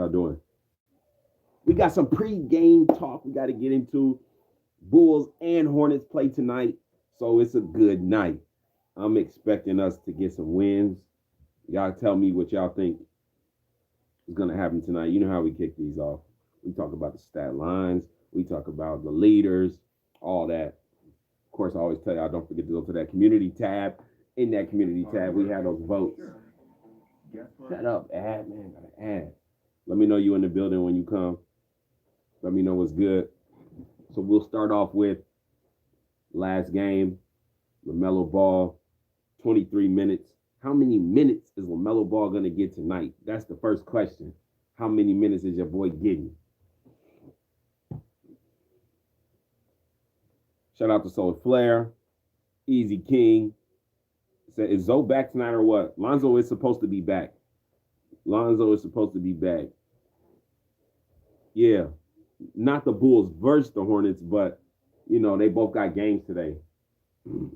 y'all doing? We got some pre-game talk we got to get into. Bulls and Hornets play tonight, so it's a good night. I'm expecting us to get some wins. Y'all tell me what y'all think is going to happen tonight. You know how we kick these off. We talk about the stat lines. We talk about the leaders, all that. Of course, I always tell y'all, don't forget to go to that community tab. In that community tab, we have those votes. Shut up, ad, man. Got an ad. Let me know you in the building when you come. Let me know what's good. So we'll start off with last game, LaMelo Ball, 23 minutes. How many minutes is LaMelo Ball going to get tonight? That's the first question. How many minutes is your boy getting? Shout out to Solar Flair, Easy King. Said, is Zoe back tonight or what? Lonzo is supposed to be back. Yeah. Not the Bulls versus the Hornets, but, they both got games today. Let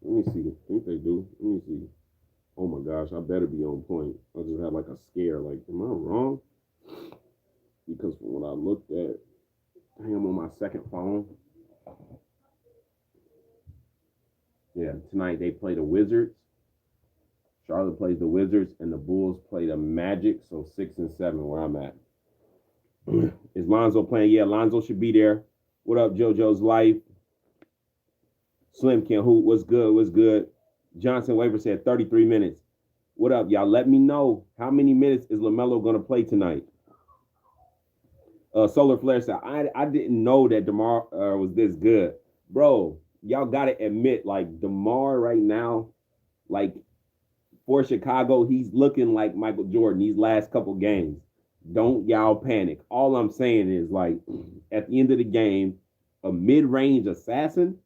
me see. I think they do. Let me see. Oh, my gosh. I better be on point. I just had like a scare. Like, am I wrong? Because from what I looked at, I am on my second phone. Yeah, tonight they play the Wizards. Charlotte plays the Wizards, and the Bulls play the Magic. So 6 and 7 where I'm at. Is Lonzo playing? Yeah, Lonzo should be there. What up, JoJo's Life? Slim Can Hoot, what's good? What's good? Johnson Waver said 33 minutes. What up, y'all? Let me know how many minutes is LaMelo going to play tonight. Solar Flare said, I didn't know that DeMar was this good. Bro, y'all got to admit, like, DeMar right now, like, for Chicago, he's looking like Michael Jordan these last couple games. Don't y'all panic. All I'm saying is, like, at the end of the game, a mid-range assassin,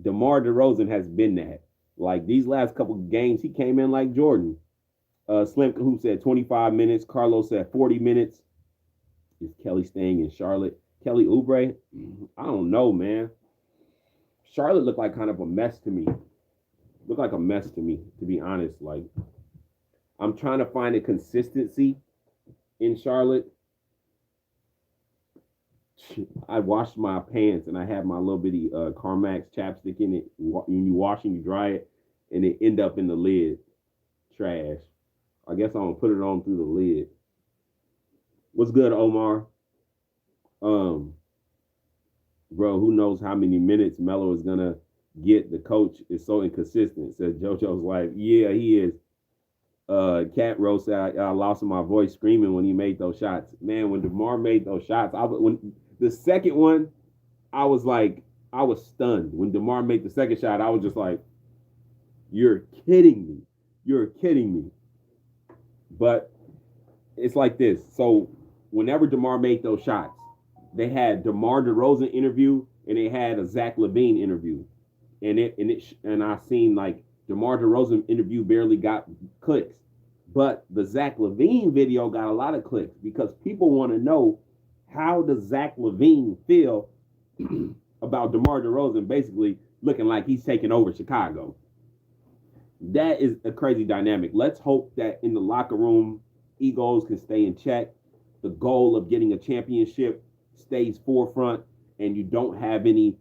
DeMar DeRozan has been that. Like, these last couple games, he came in like Jordan. Slim Cahoon said 25 minutes. Carlos said 40 minutes. Is Kelly staying in Charlotte? Kelly Oubre? I don't know, man. Charlotte looked like kind of a mess to me. To be honest. Like, I'm trying to find a consistency in Charlotte. I washed my pants and I had my little bitty Carmax chapstick in it. When you wash and you dry it, and it end up in the lid. Trash. I guess I'm gonna put it on through the lid. What's good, Omar? Bro, who knows how many minutes Melo is gonna get? The coach is so inconsistent. Says JoJo's wife. Yeah, he is. Cat Rose said I lost my voice screaming when he made those shots. Man, when DeMar made those shots, when the second one, I was stunned. When DeMar made the second shot, I was just like, you're kidding me. But it's like this. So whenever DeMar made those shots, they had DeMar DeRozan interview and they had a Zach LaVine interview. And I seen like DeMar DeRozan interview barely got clicks. But the Zach LaVine video got a lot of clicks because people want to know, how does Zach LaVine feel about DeMar DeRozan basically looking like he's taking over Chicago? That is a crazy dynamic. Let's hope that in the locker room, egos can stay in check. The goal of getting a championship stays forefront, and you don't have any,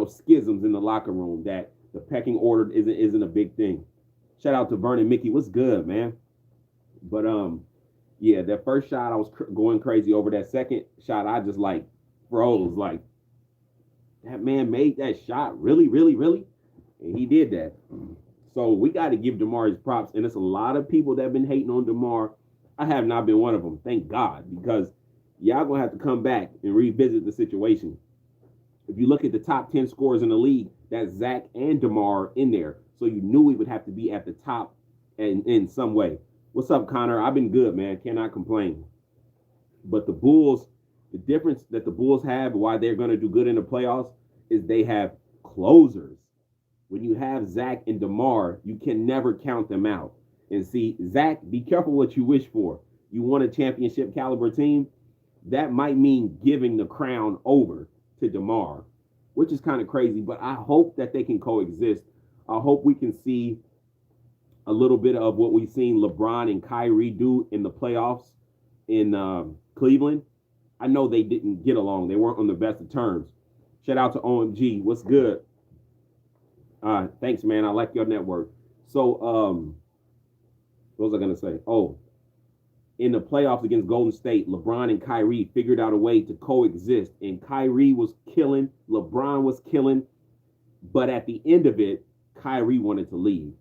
schisms in the locker room. That the pecking order isn't a big thing. Shout out to Vernon Mickey. What's good, man? But yeah, that first shot I was going crazy over. That second shot I just like froze. Like, that man made that shot. Really, really, really? And he did that. So we got to give DeMar his props. And there's a lot of people that have been hating on DeMar. I have not been one of them, thank God, because y'all going to have to come back and revisit the situation. If you look at the top 10 scorers in the league, that's Zach and DeMar in there. So you knew we would have to be at the top in some way. What's up, Connor? I've been good, man. Cannot complain. But the Bulls, the difference that the Bulls have, why they're going to do good in the playoffs, is they have closers. When you have Zach and DeMar, you can never count them out. And see, Zach, be careful what you wish for. You want a championship caliber team, that might mean giving the crown over to DeMar, which is kind of crazy. But I hope that they can coexist. I hope we can see a little bit of what we've seen LeBron and Kyrie do in the playoffs. in Cleveland. I know they didn't get along. They weren't on the best of terms. Shout out to OMG. What's good? Thanks, man. I like your network. So, what was I gonna say? Oh, in the playoffs against Golden State, LeBron and Kyrie figured out a way to coexist, and Kyrie was killing, LeBron was killing, but at the end of it, Kyrie wanted to leave.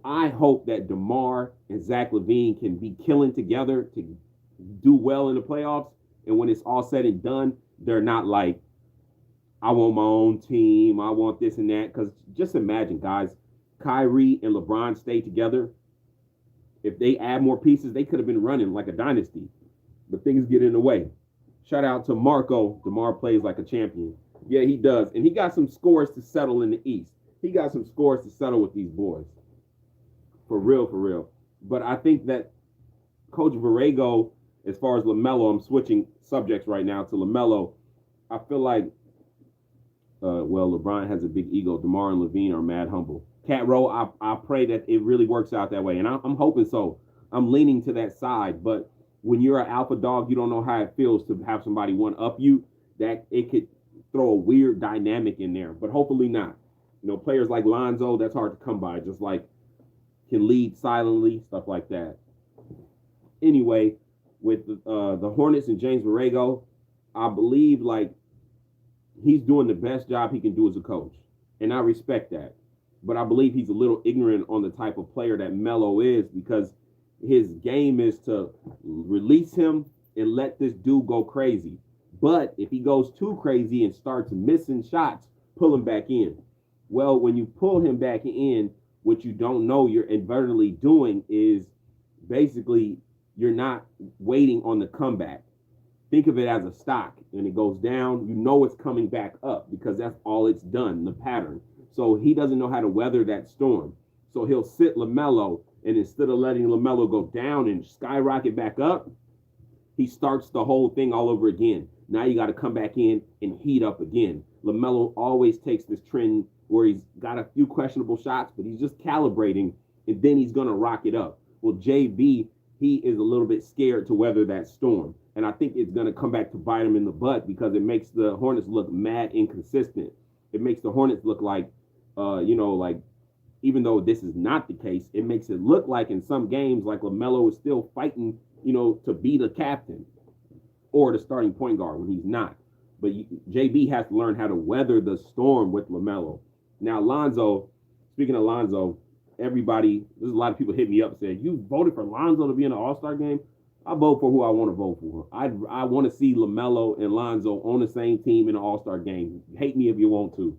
I hope that DeMar and Zach LaVine can be killing together to do well in the playoffs, and when it's all said and done, they're not like, I want my own team, I want this and that. Because just imagine, guys, Kyrie and LeBron stay together. If they add more pieces, they could have been running like a dynasty. But things get in the way. Shout out to Marco. DeMar plays like a champion. Yeah, he does. And he got some scores to settle in the East. He got some scores to settle with these boys. For real, for real. But I think that Coach Borrego, as far as LaMelo, I'm switching subjects right now to LaMelo. I feel like, LeBron has a big ego. DeMar and LaVine are mad humble. Cat Row, I pray that it really works out that way. And I'm hoping so. I'm leaning to that side. But when you're an alpha dog, you don't know how it feels to have somebody one up you, that it could throw a weird dynamic in there. But hopefully not. You know, players like Lonzo, that's hard to come by. Just like can lead silently, stuff like that. Anyway, with the Hornets and James Borrego, I believe like he's doing the best job he can do as a coach. And I respect that. But I believe he's a little ignorant on the type of player that Melo is, because his game is to release him and let this dude go crazy. But if he goes too crazy and starts missing shots, pull him back in. Well, when you pull him back in, what you don't know you're inadvertently doing is basically you're not waiting on the comeback. Think of it as a stock, and it goes down. You know it's coming back up because that's all it's done, the pattern. So he doesn't know how to weather that storm. So he'll sit LaMelo, and instead of letting LaMelo go down and skyrocket back up, he starts the whole thing all over again. Now you got to come back in and heat up again. LaMelo always takes this trend where he's got a few questionable shots, but he's just calibrating, and then he's going to rock it up. Well, JB, he is a little bit scared to weather that storm. And I think it's going to come back to bite him in the butt, because it makes the Hornets look mad inconsistent. It makes the Hornets look like, like, even though this is not the case, it makes it look like in some games, like LaMelo is still fighting, to be the captain or the starting point guard when he's not. But JB has to learn how to weather the storm with LaMelo. Now, Lonzo, speaking of Lonzo, there's a lot of people hit me up and said, you voted for Lonzo to be in an All-Star game? I vote for who I want to vote for. I want to see LaMelo and Lonzo on the same team in an All-Star game. Hate me if you want to.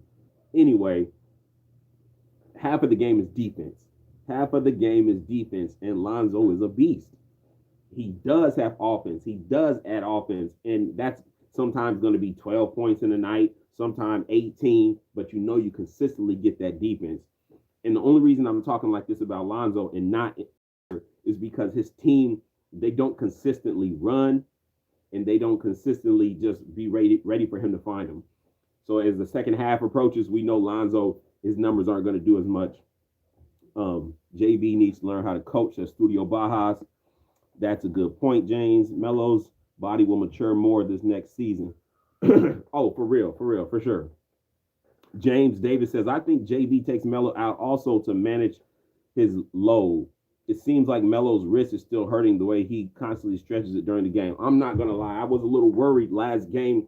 Anyway, half of the game is defense. Half of the game is defense, and Lonzo is a beast. He does have offense. He does add offense, and that's sometimes going to be 12 points in a night, sometimes 18, but you consistently get that defense. And the only reason I'm talking like this about Lonzo and not is because his team, they don't consistently run, and they don't consistently just be ready for him to find them. So as the second half approaches, we know Lonzo, his numbers aren't going to do as much. JB needs to learn how to coach at Studio Bajas. That's a good point, James. Melo's body will mature more this next season. Oh, for real, for sure. James Davis says, I think JB takes Melo out also to manage his load. It seems like Melo's wrist is still hurting the way he constantly stretches it during the game. I'm not going to lie. I was a little worried last game.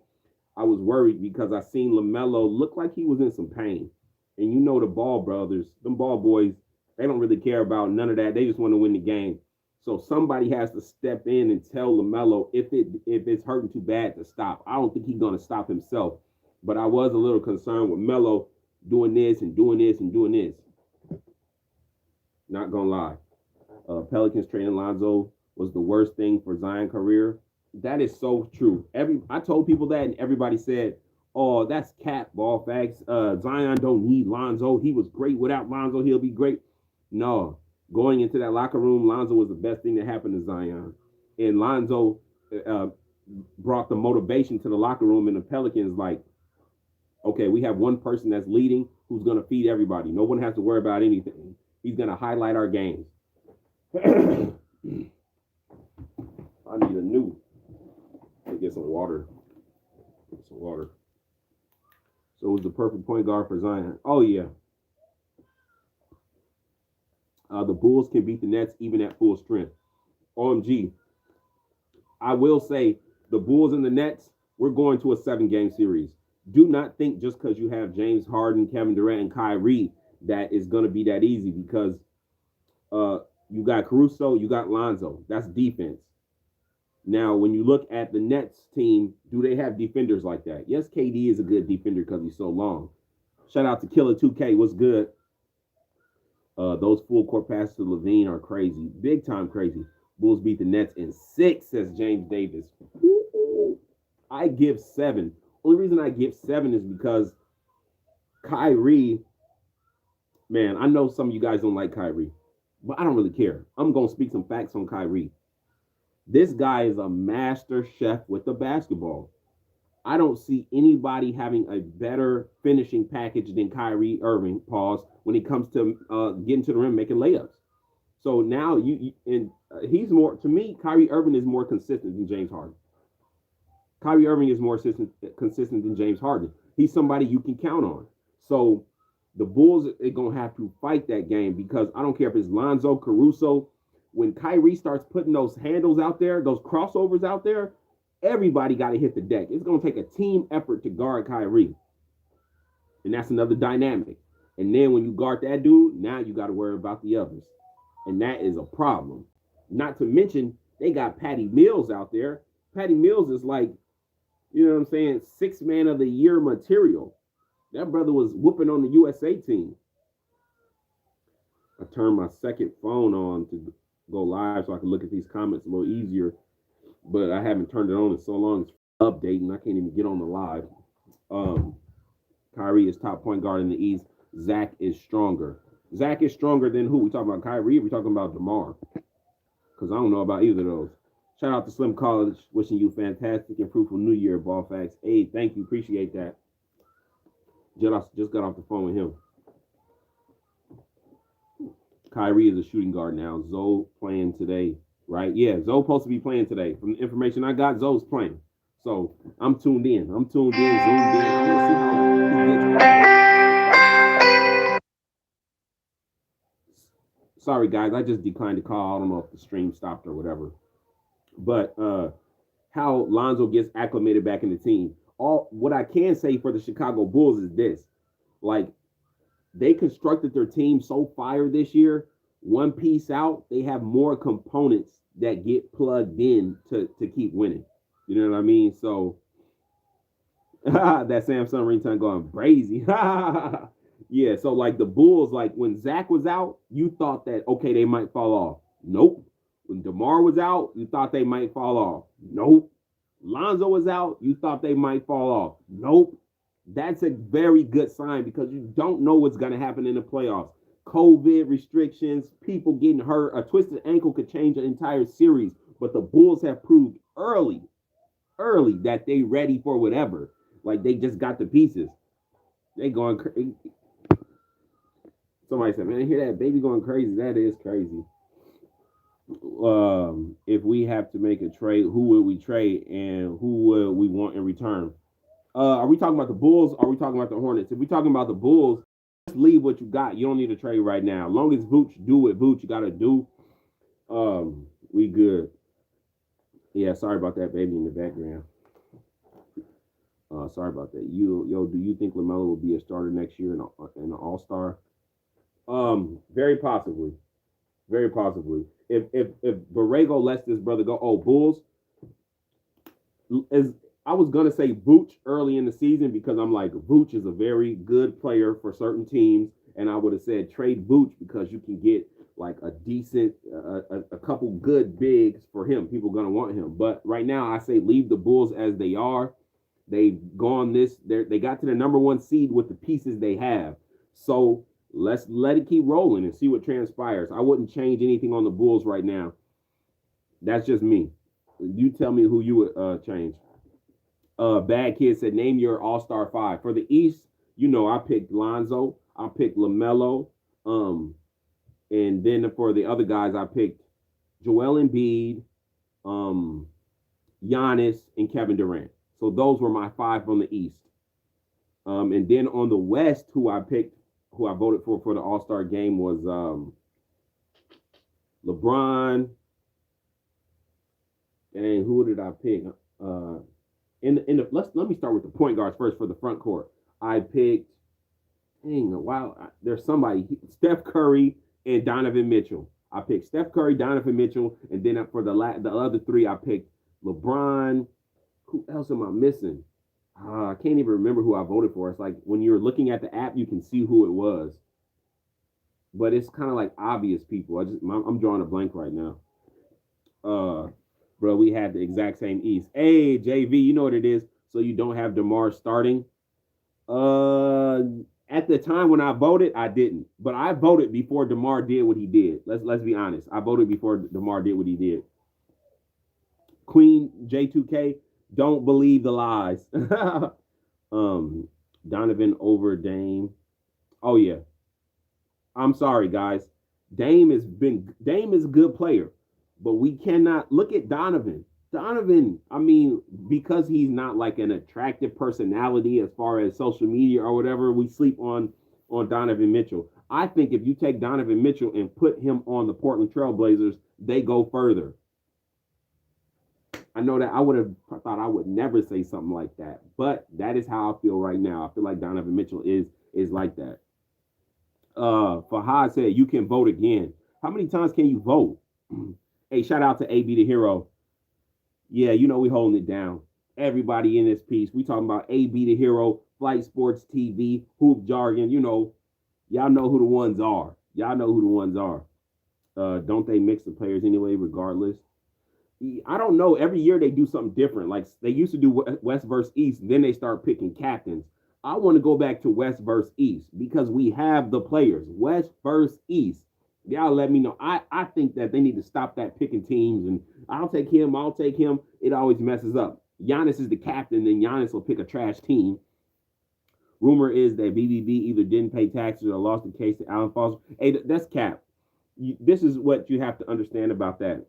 I was worried because I seen LaMelo look like he was in some pain. And the Ball brothers, them Ball boys, they don't really care about none of that. They just want to win the game. So somebody has to step in and tell LaMelo if it's hurting too bad to stop. I don't think he's going to stop himself. But I was a little concerned with Melo doing this and doing this and doing this. Not going to lie. Pelicans trading Lonzo was the worst thing for Zion's career. That is so true. I told people that, and everybody said, oh, that's cap, ball facts. Zion don't need Lonzo. He was great without Lonzo. He'll be great. No. Going into that locker room, Lonzo was the best thing that happened to Zion. And Lonzo brought the motivation to the locker room, and the Pelicans like, okay, we have one person that's leading who's going to feed everybody. No one has to worry about anything. He's going to highlight our games. I need a new. Let me get some water. Get some water. So it was the perfect point guard for Zion. Oh yeah. The Bulls can beat the Nets even at full strength. OMG. I will say the Bulls and the Nets, we're going to a 7-game series. Do not think just because you have James Harden, Kevin Durant, and Kyrie that it's going to be that easy because you got Caruso, you got Lonzo. That's defense. Now, when you look at the Nets team, do they have defenders like that? Yes, KD is a good defender because he's so long. Shout out to Killer 2K. What's good? Those full court passes to Levine are crazy. Big time crazy. Bulls beat the Nets in 6, says James Davis. I give 7. Only reason I give 7 is because Kyrie, man, I know some of you guys don't like Kyrie, but I don't really care. I'm going to speak some facts on Kyrie. This guy is a master chef with the basketball. I don't see anybody having a better finishing package than Kyrie Irving, pause, when it comes to getting to the rim, making layups. So now he's more, to me, Kyrie Irving is more consistent than James Harden. Kyrie Irving is more consistent than James Harden. He's somebody you can count on. So the Bulls are going to have to fight that game because I don't care if it's Lonzo, Caruso. When Kyrie starts putting those handles out there, those crossovers out there, everybody got to hit the deck. It's going to take a team effort to guard Kyrie. And that's another dynamic. And then when you guard that dude, now you got to worry about the others. And that is a problem. Not to mention, they got Patty Mills out there. Patty Mills is like, you know what I'm saying, 6th man of the year material. That brother was whooping on the USA team. I turned my second phone on to go live so I can look at these comments a little easier. But I haven't turned it on in so long. It's updating. I can't even get on the live. Kyrie is top point guard in the East. Zach is stronger. Zach is stronger than who? We talking about Kyrie? Or we talking about DeMar? Because I don't know about either of those. Shout out to Slim College. Wishing you fantastic and fruitful New Year, Ball Facts. Hey, thank you. Appreciate that. Just got off the phone with him. Kyrie is a shooting guard now. Zoe playing today, right? Yeah, Zoe supposed to be playing today. From the information I got, Zoe's playing. So I'm tuned in. Zoomed in. I'm gonna see how he gets. Sorry, guys. I just declined the call. I don't know if the stream stopped or whatever. But how Lonzo gets acclimated back in the team. What I can say for the Chicago Bulls is this. Like, they constructed their team so fire this year. One piece out, they have more components that get plugged in to keep winning. You know what I mean? So that Samsung ringtone going crazy. Yeah, so like the Bulls, like when Zach was out, you thought that, okay, they might fall off. Nope. When DeMar was out, you thought they might fall off. Nope. Lonzo was out, you thought they might fall off. Nope. That's a very good sign because you don't know what's going to happen in the playoffs. COVID restrictions, people getting hurt, a twisted ankle could change an entire series. But the Bulls have proved early that they ready for whatever. Like they just got the pieces. They going crazy. Somebody said, man, hear that baby going crazy. That is crazy. If we have to make a trade, who would we trade and who would we want in return? Are we talking about the Bulls or are we talking about the Hornets? If we're talking about the Bulls, just leave what you got. You don't need to trade right now. As long as Vooch do what Vooch you got to do, we good. Yeah, sorry about that baby in the background. Sorry about that. Do you think LaMelo will be a starter next year in an All-Star? Very possibly. Very possibly. If Borrego lets this brother go, Bulls, I was going to say Vooch early in the season because I'm like, Vooch is a very good player for certain teams. And I would have said trade Vooch because you can get like a decent, a couple good bigs for him. People are going to want him. But right now I say leave the Bulls as they are. They've gone they got to the number 1 seed with the pieces they have. So let's let it keep rolling and see what transpires. I wouldn't change anything on the Bulls right now. That's just me. You tell me who you would change. Bad Kid said, name your All-Star 5. For the East, I picked Lonzo. I picked LaMelo. And then for the other guys, I picked Joel Embiid, um, Giannis, and Kevin Durant. So those were my five on the East. And then on the West, who I voted for the All Star game was LeBron. And who did I pick? Uh, let me start with the point guards first for the front court. I picked. Dang, wow, there's somebody. Steph Curry and Donovan Mitchell. I picked Steph Curry, Donovan Mitchell, and then for the other three, I picked LeBron. Who else am I missing? I can't even remember who I voted for. It's like when you're looking at the app, you can see who it was, but it's kind of like obvious people. I'm drawing a blank right now. Uh, bro, we had the exact same East. Hey, JV, you know what it is. So you don't have DeMar starting. Uh, at the time when I voted, I didn't, but I voted before DeMar did what he did. Let's be honest. I voted before DeMar did what he did. Queen J2K, don't believe the lies. Donovan over Dame. Oh yeah, I'm sorry, guys. Dame is a good player, but we cannot look at Donovan. Donovan, I mean, because he's not like an attractive personality as far as social media or whatever, we sleep on Donovan Mitchell. I think if you take Donovan Mitchell and put him on the Portland Trailblazers, they go further. I know that I would have thought I would never say something like that, but that is how I feel right now. I feel like Donovan Mitchell is like that. Fahad said you can vote again. How many times can you vote? Hey, shout out to AB the Hero. Yeah, you know we holding it down. Everybody in this piece, we talking about AB the Hero, Flight Sports TV, Hoop Jargon. You know, y'all know who the ones are. Y'all know who the ones are. Don't they mix the players anyway, regardless? I don't know. Every year they do something different. Like they used to do West versus East, then they start picking captains. I want to go back to West versus East because we have the players. West versus East. Y'all let me know. I think that they need to stop that picking teams and I'll take him. It always messes up. Giannis is the captain, then Giannis will pick a trash team. Rumor is that BBB either didn't pay taxes or lost the case to Alan Foster. Hey, that's cap. This is what you have to understand about that.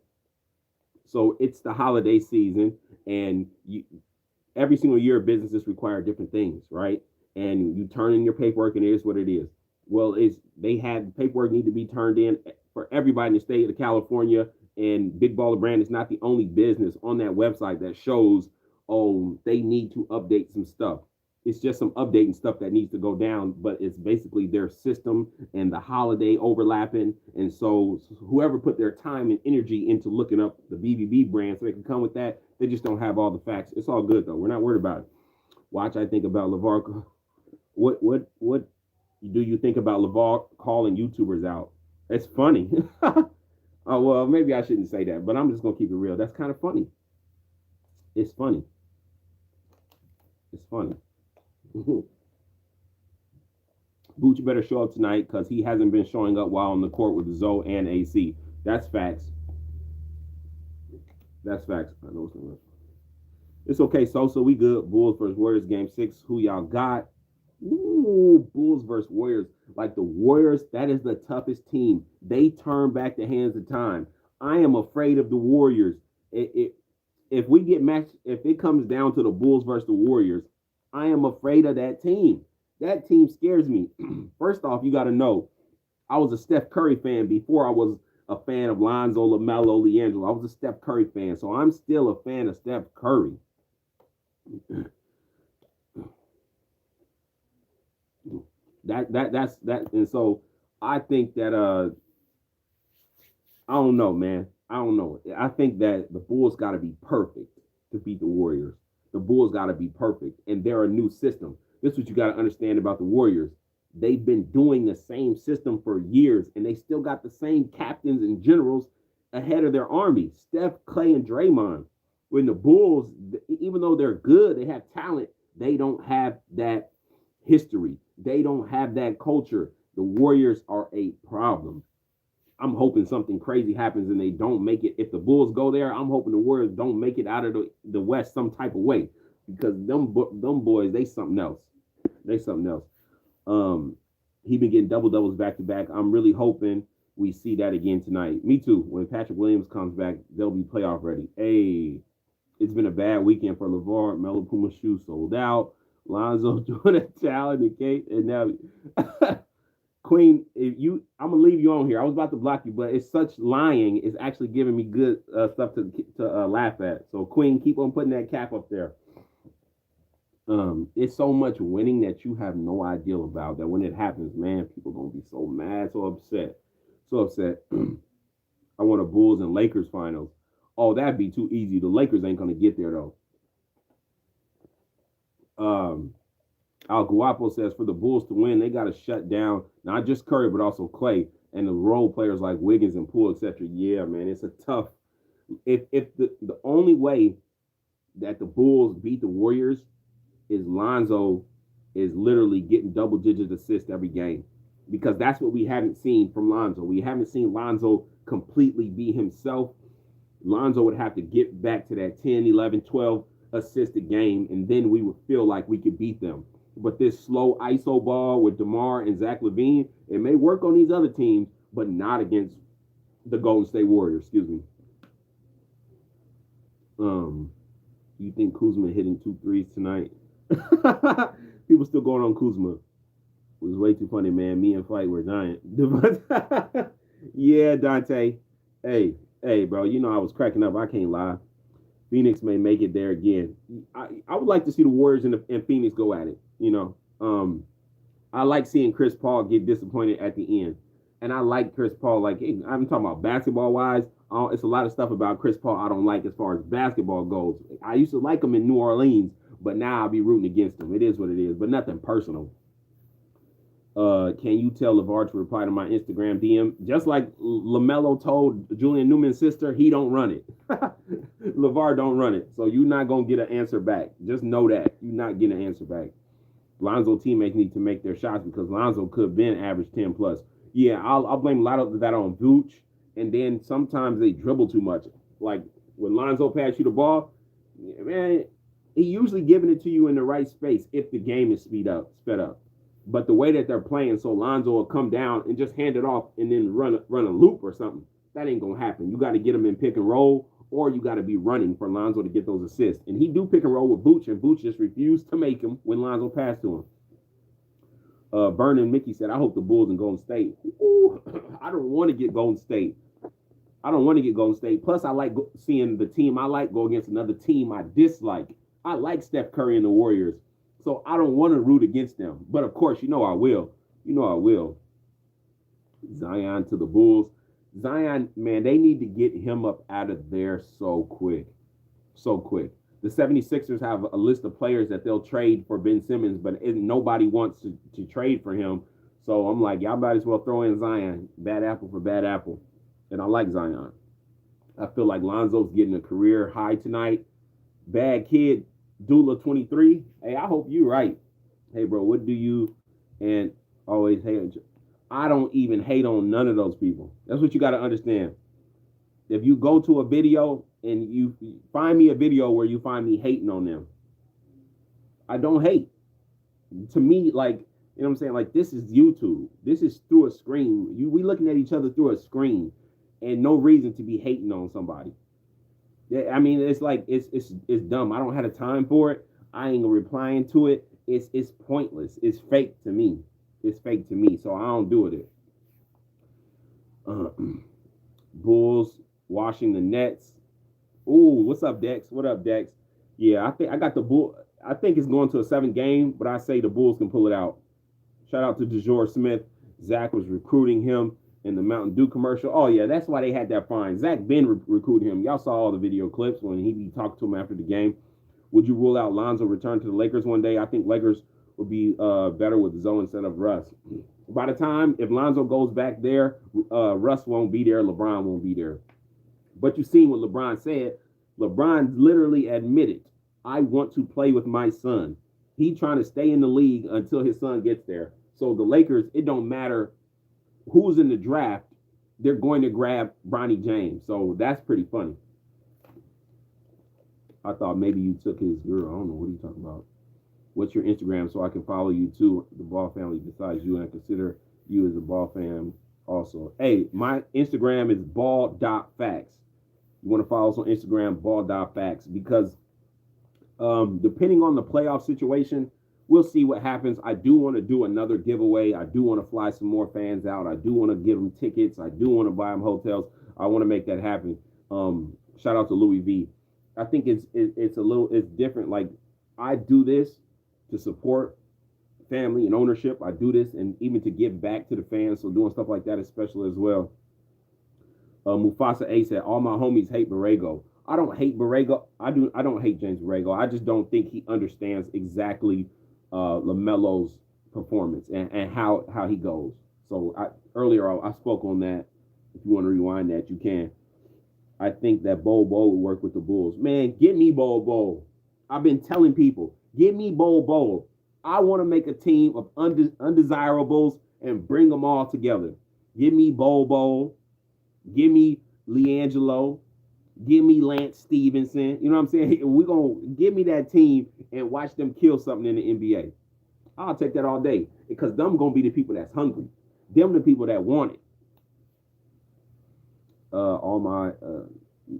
So it's the holiday season, and every single year businesses require different things, right? And you turn in your paperwork, and it is what it is. Well, they had paperwork need to be turned in for everybody in the state of California, and Big Baller Brand is not the only business on that website that shows, oh, they need to update some stuff. It's just some updating stuff that needs to go down, but it's basically their system and the holiday overlapping. And so whoever put their time and energy into looking up the BBB brand so they can come with that, they just don't have all the facts. It's all good though. We're not worried about it. Watch, I think about LeVar. What do you think about LeVar calling YouTubers out? It's funny. Oh, well, maybe I shouldn't say that, but I'm just going to keep it real. That's kind of funny. It's funny. It's funny. Booch better show up tonight because he hasn't been showing up while on the court with Zoe and AC. That's facts. That's facts. I know it's okay, Sosa. We good. Bulls versus Warriors game 6. Who y'all got? Ooh, Bulls versus Warriors. Like the Warriors, that is the toughest team. They turn back the hands of time. I am afraid of the Warriors. If we get matched, if it comes down to the Bulls versus the Warriors, I am afraid of that team. That team scares me. First off, you got to know, I was a Steph Curry fan before I was a fan of Lonzo, LaMelo, LiAngelo. I was a Steph Curry fan, so I'm still a fan of Steph Curry. That's that, and so I think that I don't know, man. I don't know. I think that the Bulls got to be perfect to beat the Warriors. The Bulls got to be perfect, and they're a new system. This is what you got to understand about the Warriors. They've been doing the same system for years, and they still got the same captains and generals ahead of their army. Steph, Clay, and Draymond. When the Bulls, even though they're good, they have talent, they don't have that history. They don't have that culture. The Warriors are a problem. I'm hoping something crazy happens and they don't make it. If the Bulls go there, I'm hoping the Warriors don't make it out of the West some type of way because them boys, they something else. They something else. He been getting double doubles back to back. I'm really hoping we see that again tonight. Me too. When Patrick Williams comes back, they'll be playoff ready. Hey, it's been a bad weekend for LeVar. Melo Puma shoe sold out. Lonzo Jordan Talent and Kate, and now Queen. If you, I'm gonna leave you on here. I was about to block you, but it's such lying. It's actually giving me good stuff to laugh at. So Queen, keep on putting that cap up there. It's so much winning that you have no idea about. That when it happens, man, people gonna be so mad, so upset, so upset. I want a Bulls and Lakers finals. Oh, that'd be too easy. The Lakers ain't gonna get there though. Um, Al Guapo says for the Bulls to win, they got to shut down not just Curry but also Clay and the role players like Wiggins and Poole, etc. Yeah, man, it's a tough. If the only way that the Bulls beat the Warriors is Lonzo is literally getting double digit assists every game, because that's what we haven't seen from Lonzo. We haven't seen Lonzo completely be himself. Lonzo would have to get back to that 10, 11, 12 assist a game, and then we would feel like we could beat them. But this slow ISO ball with DeMar and Zach LaVine, it may work on these other teams, but not against the Golden State Warriors. Excuse me. You think Kuzma hitting 2 threes tonight? People still going on Kuzma. It was way too funny, man. Me and Fight were giant. Yeah, Dante. Hey, bro. You know I was cracking up. I can't lie. Phoenix may make it there again. I would like to see the Warriors and Phoenix go at it. I like seeing Chris Paul get disappointed at the end, and I like Chris Paul. Like, I'm talking about basketball wise. It's a lot of stuff about Chris Paul I don't like as far as basketball goes. I used to like him in New Orleans, but now I'll be rooting against him. It is what it is, but nothing personal. Can you tell LeVar to reply to my Instagram DM? Just like LaMelo told Julian Newman's sister, he don't run it. LeVar don't run it. So you're not going to get an answer back. Just know that. You're not getting an answer back. Lonzo teammates need to make their shots because Lonzo could have been average 10 plus. Yeah, I'll blame a lot of that on Vooch. And then sometimes they dribble too much. Like when Lonzo pass you the ball, man, he usually giving it to you in the right space if the game is sped up. But the way that they're playing, so Lonzo will come down and just hand it off and then run a loop or something. That ain't gonna happen. You got to get him in pick and roll, or you got to be running for Lonzo to get those assists. And he do pick and roll with Vooch, and Vooch just refused to make him when Lonzo passed to him. Vernon Mickey said, "I hope the Bulls and Golden State." Ooh, I don't want to get Golden State. Plus, I like seeing the team I like go against another team I dislike. I like Steph Curry and the Warriors. So I don't want to root against them. But of course, I will. I will. Zion to the Bulls. Zion, man, they need to get him up out of there so quick. So quick. The 76ers have a list of players that they'll trade for Ben Simmons, but nobody wants to trade for him. So I'm like, y'all might as well throw in Zion. Bad apple for bad apple. And I like Zion. I feel like Lonzo's getting a career high tonight. Bad kid. Dula 23. Hey, I hope you're right. Hey, bro, what do you and always hate? I don't even hate on none of those people. That's what you got to understand. If you go to a video and you find me a video where you find me hating on them, I don't hate. To me, like, you know what I'm saying? Like, this is YouTube. This is through a screen. We looking at each other through a screen, and no reason to be hating on somebody. Yeah, I mean, it's like it's dumb. I don't have the time for it. I ain't replying to it. It's pointless. It's fake to me. So I don't do it. Bulls washing the Nets. Ooh, what's up, Dex? What up, Dex? Yeah, I think I got the Bull. I think it's going to a 7 game, but I say the Bulls can pull it out. Shout out to DeJour Smith. Zach was recruiting him in the Mountain Dew commercial. Oh, yeah, that's why they had that fine. Zach been recruiting him. Y'all saw all the video clips when he talked to him after the game. Would you rule out Lonzo return to the Lakers one day? I think Lakers would be better with Zoe instead of Russ. By the time, if Lonzo goes back there, Russ won't be there, LeBron won't be there. But you seen what LeBron said. LeBron literally admitted, I want to play with my son. He trying to stay in the league until his son gets there. So the Lakers, it don't matter who's in the draft, they're going to grab Bronny James. So that's pretty funny. I thought maybe you took his girl. I don't know. What are you talking about? What's your Instagram so I can follow you too, the Ball family, besides you, and consider you as a Ball fan Also, hey, my Instagram is ball.facts. You want to follow us on Instagram, ball.facts, because depending on the playoff situation, we'll see what happens. I do want to do another giveaway. I do want to fly some more fans out. I do want to give them tickets. I do want to buy them hotels. I want to make that happen. Shout out to Louis V. I think it's a little it's different. Like I do this to support family and ownership. I do this and even to give back to the fans. So doing stuff like that is special as well. Mufasa A said, "All my homies hate Borrego." I don't hate Borrego. I don't hate James Borrego. I just don't think he understands exactly LaMelo's performance and how he goes. So earlier I spoke on that. If you want to rewind that, you can. I think that Bol Bol will work with the Bulls. Man, get me Bol Bol. I've been telling people, get me Bol Bol. I want to make a team of undesirables and bring them all together. Give me Bol Bol. Give me LiAngelo. Give me Lance Stevenson. You know what I'm saying? We're going to give me that team and watch them kill something in the NBA. I'll take that all day because them going to be the people that's hungry. Them the people that want it.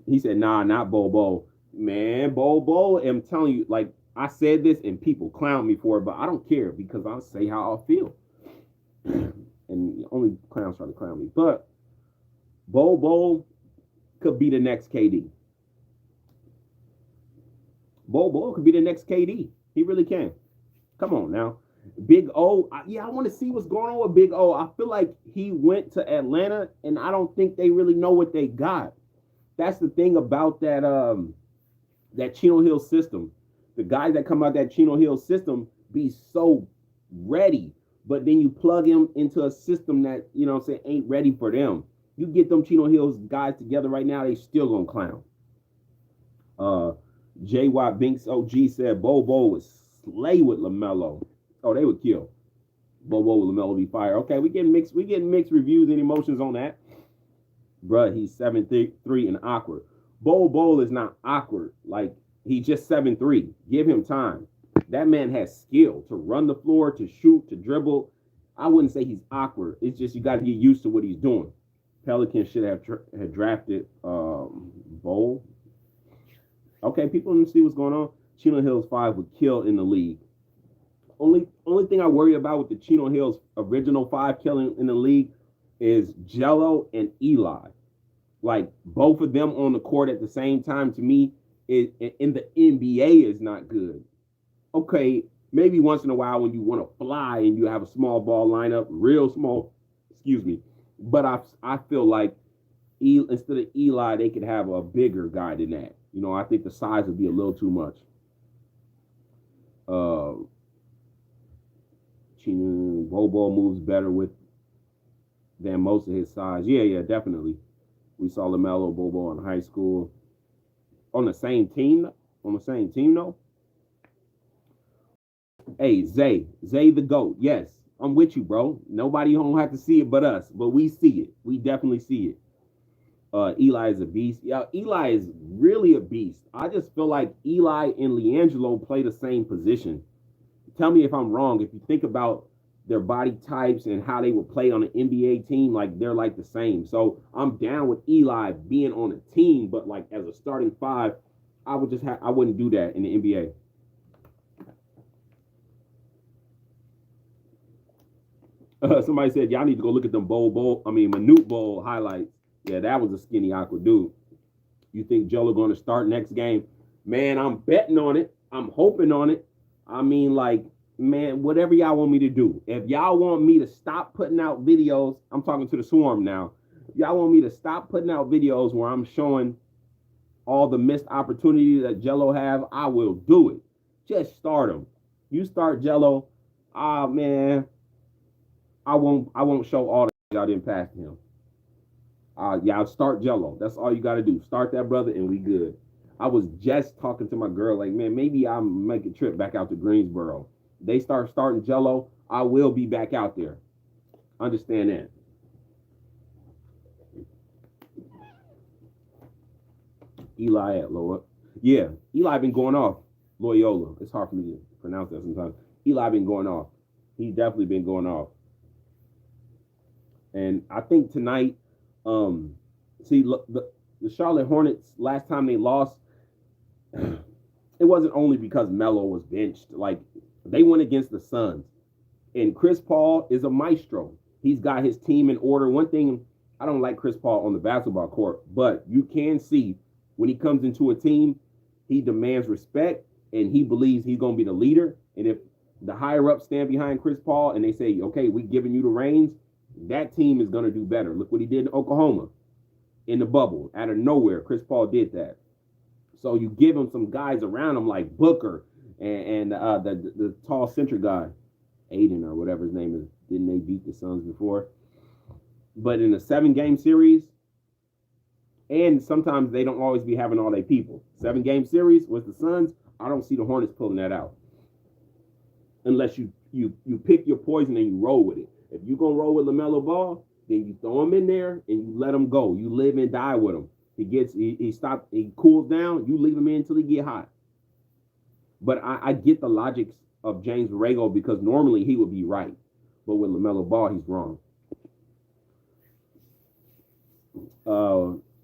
He said, nah, not Bol Bol. Man, Bol Bol, I'm telling you, like, I said this and people clown me for it, but I don't care because I'll say how I feel. And only clowns try to clown me. But Bol Bol could be the next KD. Bol Bol could be the next KD. He really can. Come on now. Big O, I want to see what's going on with Big O. I feel like he went to Atlanta, and I don't think they really know what they got. That's the thing about that Chino Hill system. The guys that come out that Chino Hill system be so ready, but then you plug him into a system that, you know what I'm saying, ain't ready for them. You get them Chino Hills guys together right now, they still gonna clown. J. Watt Binks OG said Bol Bol would slay with LaMelo. Oh, they would kill. Bol Bol with LaMelo be fire. Okay, we getting mixed reviews and emotions on that. Bruh, he's 7'3" and awkward. Bol Bol is not awkward. Like, he's just 7'3". Give him time. That man has skill to run the floor, to shoot, to dribble. I wouldn't say he's awkward. It's just you got to get used to what he's doing. Pelicans should have drafted Bol. Okay, people didn't see what's going on. Chino Hills 5 would kill in the league. Only thing I worry about with the Chino Hills original 5 killing in the league is Jello and Eli. Like, both of them on the court at the same time, to me, in the NBA is not good. Okay, maybe once in a while when you want to fly and you have a small ball lineup, real small, excuse me. But I feel like instead of Eli, they could have a bigger guy than that. You know, I think the size would be a little too much. Chino Bobo moves better than most of his size. Yeah, definitely. We saw LaMelo Bobo in high school. On the same team though. Hey, Zay the GOAT. Yes, I'm with you, bro. Nobody don't have to see it but us, but we see it. We definitely see it. Eli is a beast. Yeah, Eli is really a beast. I just feel like Eli and LiAngelo play the same position. Tell me if I'm wrong. If you think about their body types and how they would play on an NBA team, like they're like the same. So I'm down with Eli being on a team, but like as a starting 5, I wouldn't do that in the NBA. Somebody said y'all need to go look at them Manute Bowl highlights. Yeah, that was a skinny, awkward dude. You think Jello going to start next game? Man, I'm betting on it. I'm hoping on it. I mean, like, man, whatever y'all want me to do. If y'all want me to stop putting out videos, I'm talking to the swarm now. If y'all want me to stop putting out videos where I'm showing all the missed opportunities that Jello have, I will do it. Just start him. You start Jello, man, I won't show all that y'all didn't pass to him. Y'all start Jello. That's all you got to do. Start that brother and we good. I was just talking to my girl, like, man, maybe I'll make a trip back out to Greensboro. They start starting Jello, I will be back out there. Understand that. Eli at Loyola. Yeah, Eli been going off. Loyola. It's hard for me to pronounce that sometimes. Eli been going off. He's definitely been going off. And I think tonight, um, see, look, the Charlotte Hornets, last time they lost, it wasn't only because Melo was benched. Like, they went against the Suns. And Chris Paul is a maestro. He's got his team in order. One thing, I don't like Chris Paul on the basketball court, but you can see when he comes into a team, he demands respect and he believes he's going to be the leader. And if the higher ups stand behind Chris Paul and they say, okay, we're giving you the reins, that team is going to do better. Look what he did in Oklahoma in the bubble. Out of nowhere, Chris Paul did that. So you give him some guys around him like Booker and the tall center guy, Aiden or whatever his name is. Didn't they beat the Suns before? But in a 7-game series, and sometimes they don't always be having all their people. 7-game series with the Suns, I don't see the Hornets pulling that out. Unless you pick your poison and you roll with it. If you're going to roll with LaMelo Ball, then you throw him in there and you let him go. You live and die with him. He cools down, you leave him in until he get hot. But I get the logic of James Borrego because normally he would be right. But with LaMelo Ball, he's wrong.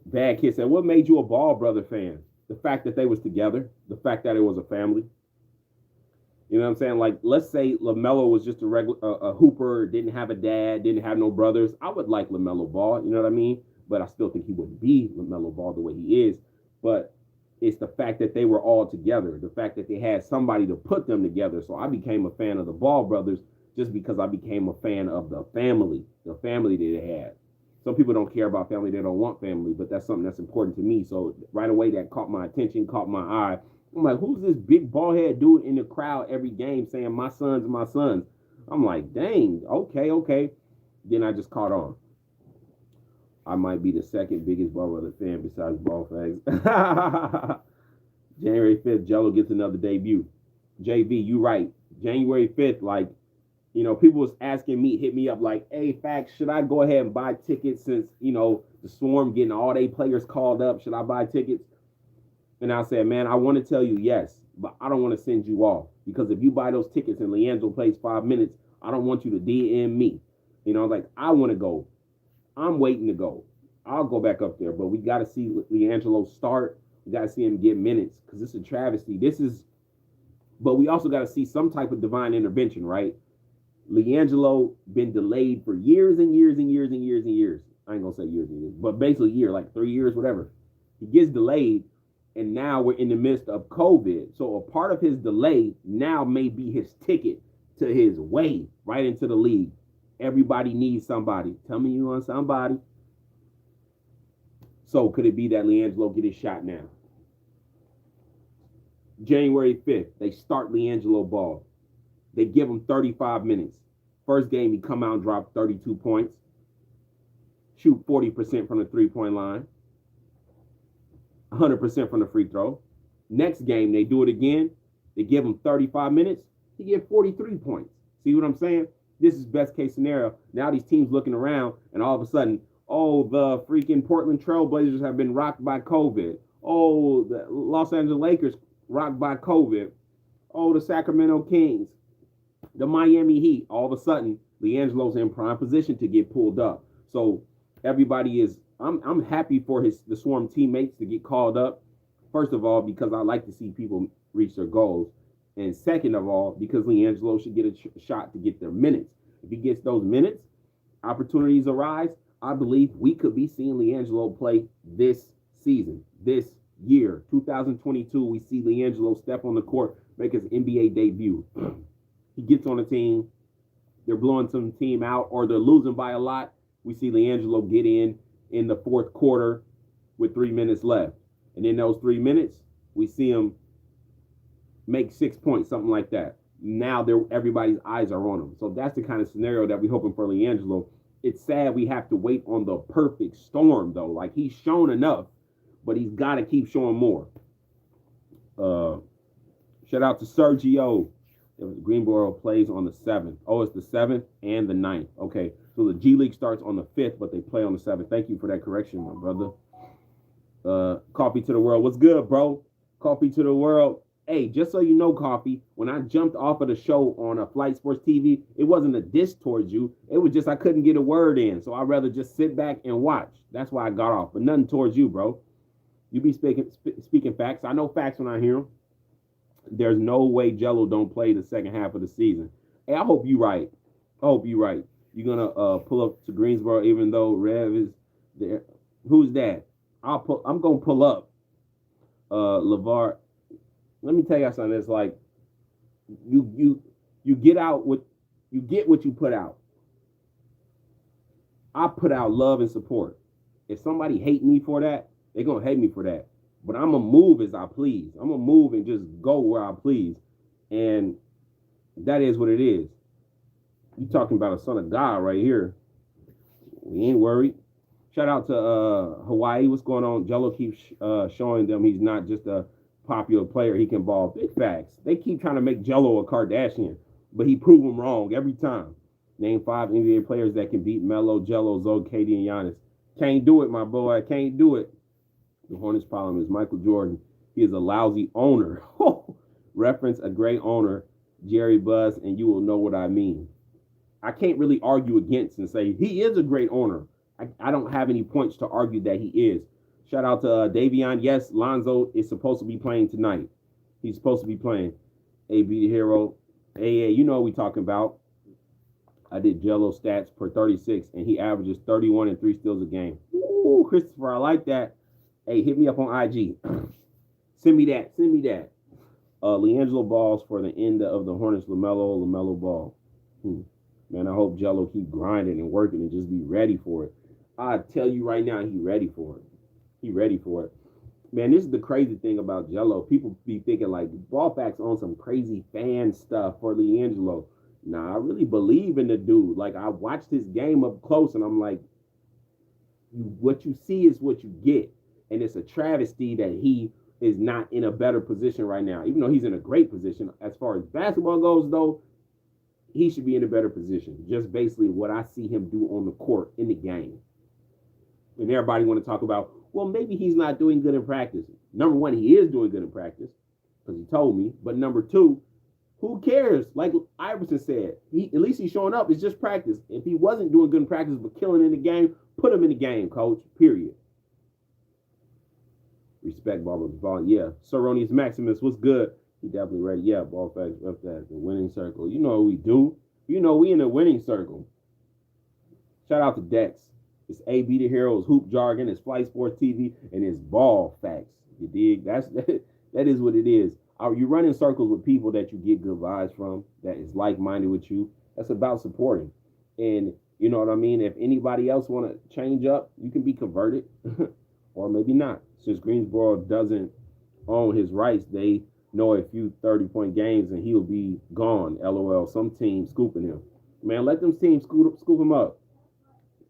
Bad Kid said, what made you a Ball brother fan? The fact that they was together. The fact that it was a family. You know what I'm saying? Like, let's say LaMelo was just a regular a hooper, didn't have a dad, didn't have no brothers. I would like LaMelo Ball, you know what I mean? But I still think he wouldn't be LaMelo Ball the way he is. But it's the fact that they were all together, the fact that they had somebody to put them together. So I became a fan of the Ball brothers just because I became a fan of the family that they had. Some people don't care about family, they don't want family, but that's something that's important to me. So right away that caught my attention, caught my eye. I'm like, who's this big bald head dude in the crowd every game saying my sons, my sons? I'm like, dang, okay. Then I just caught on. I might be the second biggest Ball brother fan besides Ball Fags. January 5th, Jello gets another debut. JV, you right. January 5th, like, you know, people was asking me, hit me up like, hey, Fax, should I go ahead and buy tickets since, you know, the Swarm getting all their players called up? Should I buy tickets? And I said, man, I want to tell you yes, but I don't want to send you off. Because if you buy those tickets and Leandro plays 5 minutes, I don't want you to DM me. You know, like, I want to go. I'm waiting to go. I'll go back up there, but we got to see Leandro start. We got to see him get minutes because it's a travesty. But we also got to see some type of divine intervention, right? Leangelo been delayed for years and years and years and years and years. I ain't gonna say years and years, but basically a year, like 3 years, whatever. He gets delayed, and now we're in the midst of COVID. So a part of his delay now may be his ticket to his way right into the league. Everybody needs somebody. Tell me you want somebody. So could it be that Leangelo get his shot now? January 5th, they start Leangelo Ball. They give him 35 minutes. First game, he come out and drop 32 points. Shoot 40% from the three-point line. 100% from the free throw. Next game, they do it again. They give him 35 minutes. He get 43 points. See what I'm saying? This is best case scenario. Now these teams looking around, and all of a sudden, oh, the freaking Portland Trailblazers have been rocked by COVID. Oh, the Los Angeles Lakers rocked by COVID. Oh, the Sacramento Kings. The Miami Heat, all of a sudden, Leangelo's in prime position to get pulled up. So everybody is, I'm happy for the Swarm teammates to get called up. First of all, because I like to see people reach their goals. And second of all, because Leangelo should get a shot to get their minutes. If he gets those minutes, opportunities arise. I believe we could be seeing Leangelo play this season, this year, 2022. We see Leangelo step on the court, make his NBA debut. He gets on the team, they're blowing some team out, or they're losing by a lot. We see Leangelo get in the fourth quarter with 3 minutes left. And in those 3 minutes, we see him make 6 points, something like that. Now everybody's eyes are on him. So that's the kind of scenario that we're hoping for Leangelo. It's sad we have to wait on the perfect storm, though. Like, he's shown enough, but he's got to keep showing more. Shout out to Sergio. Greenboro plays on the 7th. Oh, it's the 7th and the 9th. Okay, so the G League starts on the 5th, but they play on the 7th. Thank you for that correction, my brother. Coffee to the world. What's good, bro? Coffee to the world. Hey, just so you know, Coffee, when I jumped off of the show on a Flight Sports TV, it wasn't a diss towards you. It was just I couldn't get a word in, so I'd rather just sit back and watch. That's why I got off, but nothing towards you, bro. You be speaking facts. I know facts when I hear them. There's no way Jello don't play the second half of the season. Hey, I hope you right. I hope you right. You're gonna pull up to Greensboro, even though Rev is there. Who's that? I'm gonna pull up. Levar. Let me tell you something. It's like you get out what you get what you put out. I put out love and support. If somebody hate me for that, they're gonna hate me for that. But I'm gonna move as I please. I'm gonna move and just go where I please. And that is what it is. You talking about a son of God right here. We ain't worried. Shout out to Hawaii. What's going on? Jello keeps showing them he's not just a popular player. He can ball. Big facts. They keep trying to make Jello a Kardashian, but he proved them wrong every time. Name 5 NBA players that can beat Melo, Jello, Zoe, KD, and Giannis. Can't do it, my boy. Can't do it. The Hornets' problem is Michael Jordan. He is a lousy owner. Reference a great owner, Jerry Buss, and you will know what I mean. I can't really argue against and say he is a great owner. I don't have any points to argue that he is. Shout out to Davion. Yes, Lonzo is supposed to be playing tonight. He's supposed to be playing. AB the Hero. AA, you know what we talking about. I did Jello stats per 36, and he averages 31 and 3 steals a game. Ooh, Christopher, I like that. Hey, hit me up on IG. Send me that. LiAngelo Balls for the end of the Hornets. LaMelo Ball. Man, I hope Jello keep grinding and working and just be ready for it. I tell you right now, he ready for it. He ready for it. Man, this is the crazy thing about Jello. People be thinking like Ball Facts on some crazy fan stuff for LiAngelo. Nah, I really believe in the dude. Like, I watched his game up close, and I'm like, what you see is what you get. And it's a travesty that he is not in a better position right now. Even though he's in a great position. As far as basketball goes, though, he should be in a better position. Just basically what I see him do on the court in the game. And everybody want to talk about, well, maybe he's not doing good in practice. Number one, he is doing good in practice, because he told me. But number two, who cares? Like Iverson said, at least he's showing up. It's just practice. If he wasn't doing good in practice but killing in the game, put him in the game, coach, period. Respect ball. Yeah. Soronius Maximus, what's good? He definitely ready. Yeah, Ball Facts, rep that. The winning circle. You know what we do. You know we in the winning circle. Shout out to Dex. It's AB the Heroes, Hoop Jargon, it's Flight Sports TV, and it's Ball Facts. You dig? That is what it is. You run in circles with people that you get good vibes from, that is like-minded with you. That's about supporting. And you know what I mean? If anybody else want to change up, you can be converted or maybe not. Since Greensboro doesn't own his rights, they know a few 30-point games and he'll be gone. LOL. Some team scooping him. Man, let them teams scoop him up.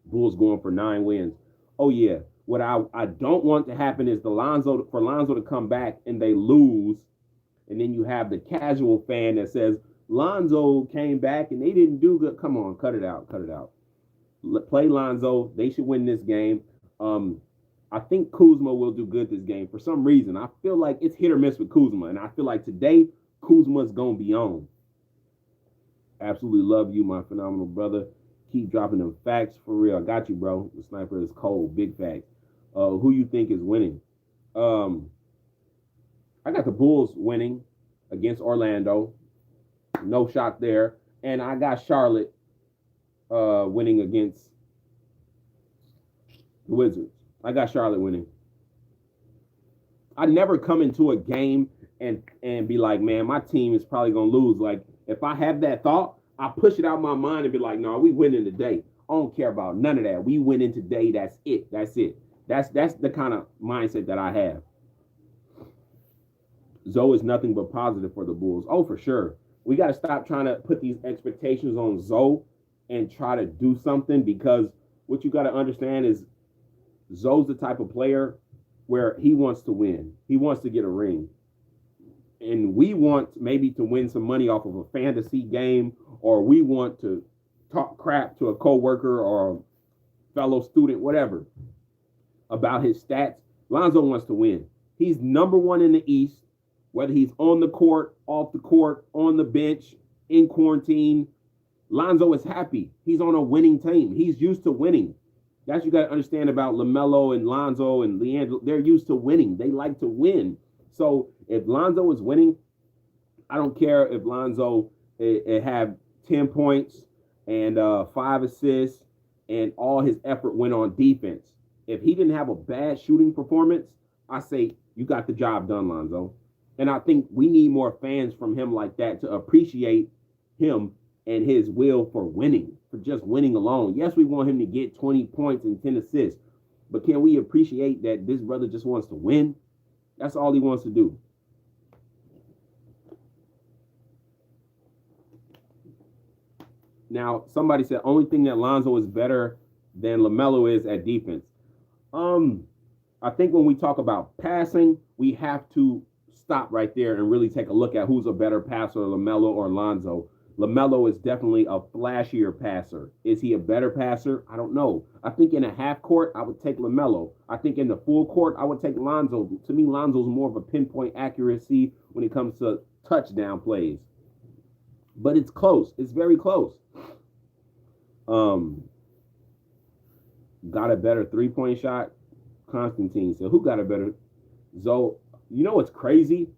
Bulls going for 9 wins. Oh, yeah. What I don't want to happen is for Lonzo to come back and they lose, and then you have the casual fan that says, Lonzo came back and they didn't do good. Come on, cut it out. Play Lonzo. They should win this game. I think Kuzma will do good this game. For some reason, I feel like it's hit or miss with Kuzma, and I feel like today Kuzma's going to be on. Absolutely love you, my phenomenal brother. Keep dropping them facts for real. I got you, bro. The sniper is cold. Big facts. Who you think is winning? I got the Bulls winning against Orlando. No shock there. And I got Charlotte winning against the Wizards. I got Charlotte winning. I never come into a game and be like, man, my team is probably going to lose. Like, if I have that thought, I push it out my mind and be like, no, we winning today. I don't care about none of that. We winning today. That's it. That's the kind of mindset that I have. Zoe is nothing but positive for the Bulls. Oh, for sure. We got to stop trying to put these expectations on Zoe and try to do something, because what you got to understand is Zoe's the type of player where he wants to win. He wants to get a ring. And we want maybe to win some money off of a fantasy game, or we want to talk crap to a coworker or a fellow student, whatever, about his stats. Lonzo wants to win. He's number one in the East. Whether he's on the court, off the court, on the bench, in quarantine, Lonzo is happy. He's on a winning team. He's used to winning. That's what you got to understand about LaMelo and Lonzo and Leandro. They're used to winning. They like to win. So if Lonzo is winning, I don't care if Lonzo have 10 points and 5 assists and all his effort went on defense. If he didn't have a bad shooting performance, I say you got the job done, Lonzo. And I think we need more fans from him like that to appreciate him and his will for winning, for just winning alone. Yes, we want him to get 20 points and 10 assists, but can we appreciate that this brother just wants to win? That's all he wants to do. Now, somebody said only thing that Lonzo is better than LaMelo is at defense. Um, I think when we talk about passing, we have to stop right there and really take a look at who's a better passer, LaMelo or Lonzo. LaMelo is definitely a flashier passer. Is he a better passer? I don't know. I think in a half court, I would take LaMelo. I think in the full court, I would take Lonzo. To me, Lonzo's more of a pinpoint accuracy when it comes to touchdown plays. But it's close. It's very close. Um, got a better 3-point shot? Constantine said, who got a better? So, you know what's crazy?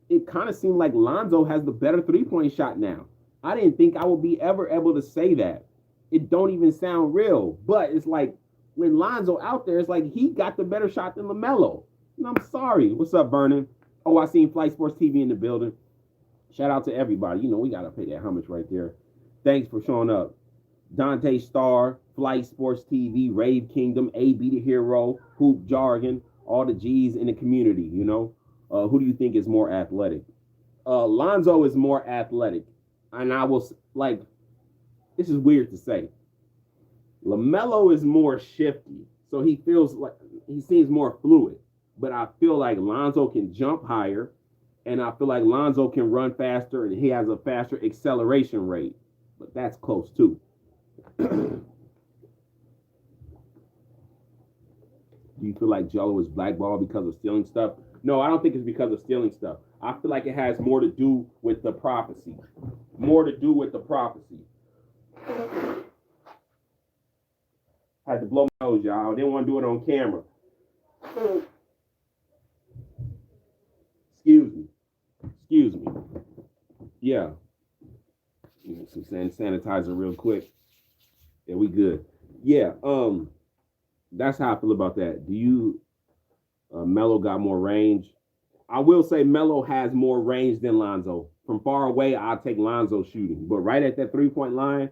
It kind of seemed like Lonzo has the better 3-point shot now. I didn't think I would be ever able to say that. It don't even sound real. But it's like when Lonzo out there, it's like he got the better shot than LaMelo. And I'm sorry. What's up, Vernon? Oh, I seen Flight Sports TV in the building. Shout out to everybody. You know, we got to pay that homage right there. Thanks for showing up. Dante Starr, Flight Sports TV, Rave Kingdom, AB the Hero, Hoop Jargon, all the G's in the community, you know. Who do you think is more athletic? Lonzo is more athletic. And I will, like, this is weird to say. LaMelo is more shifty. So he feels like, he seems more fluid. But I feel like Lonzo can jump higher. And I feel like Lonzo can run faster. And he has a faster acceleration rate. But that's close too. Do you feel like Jello is blackballed because of stealing stuff? No, I don't think it's because of stealing stuff. I feel like it has more to do with the prophecy. More to do with the prophecy. I had to blow my nose, y'all. I didn't want to do it on camera. Excuse me. Excuse me. Yeah. Some sanitizer real quick. Yeah, we good. Yeah, that's how I feel about that. Do you Melo got more range? I will say Melo has more range than Lonzo. From far away, I'll take Lonzo shooting. But right at that 3-point line,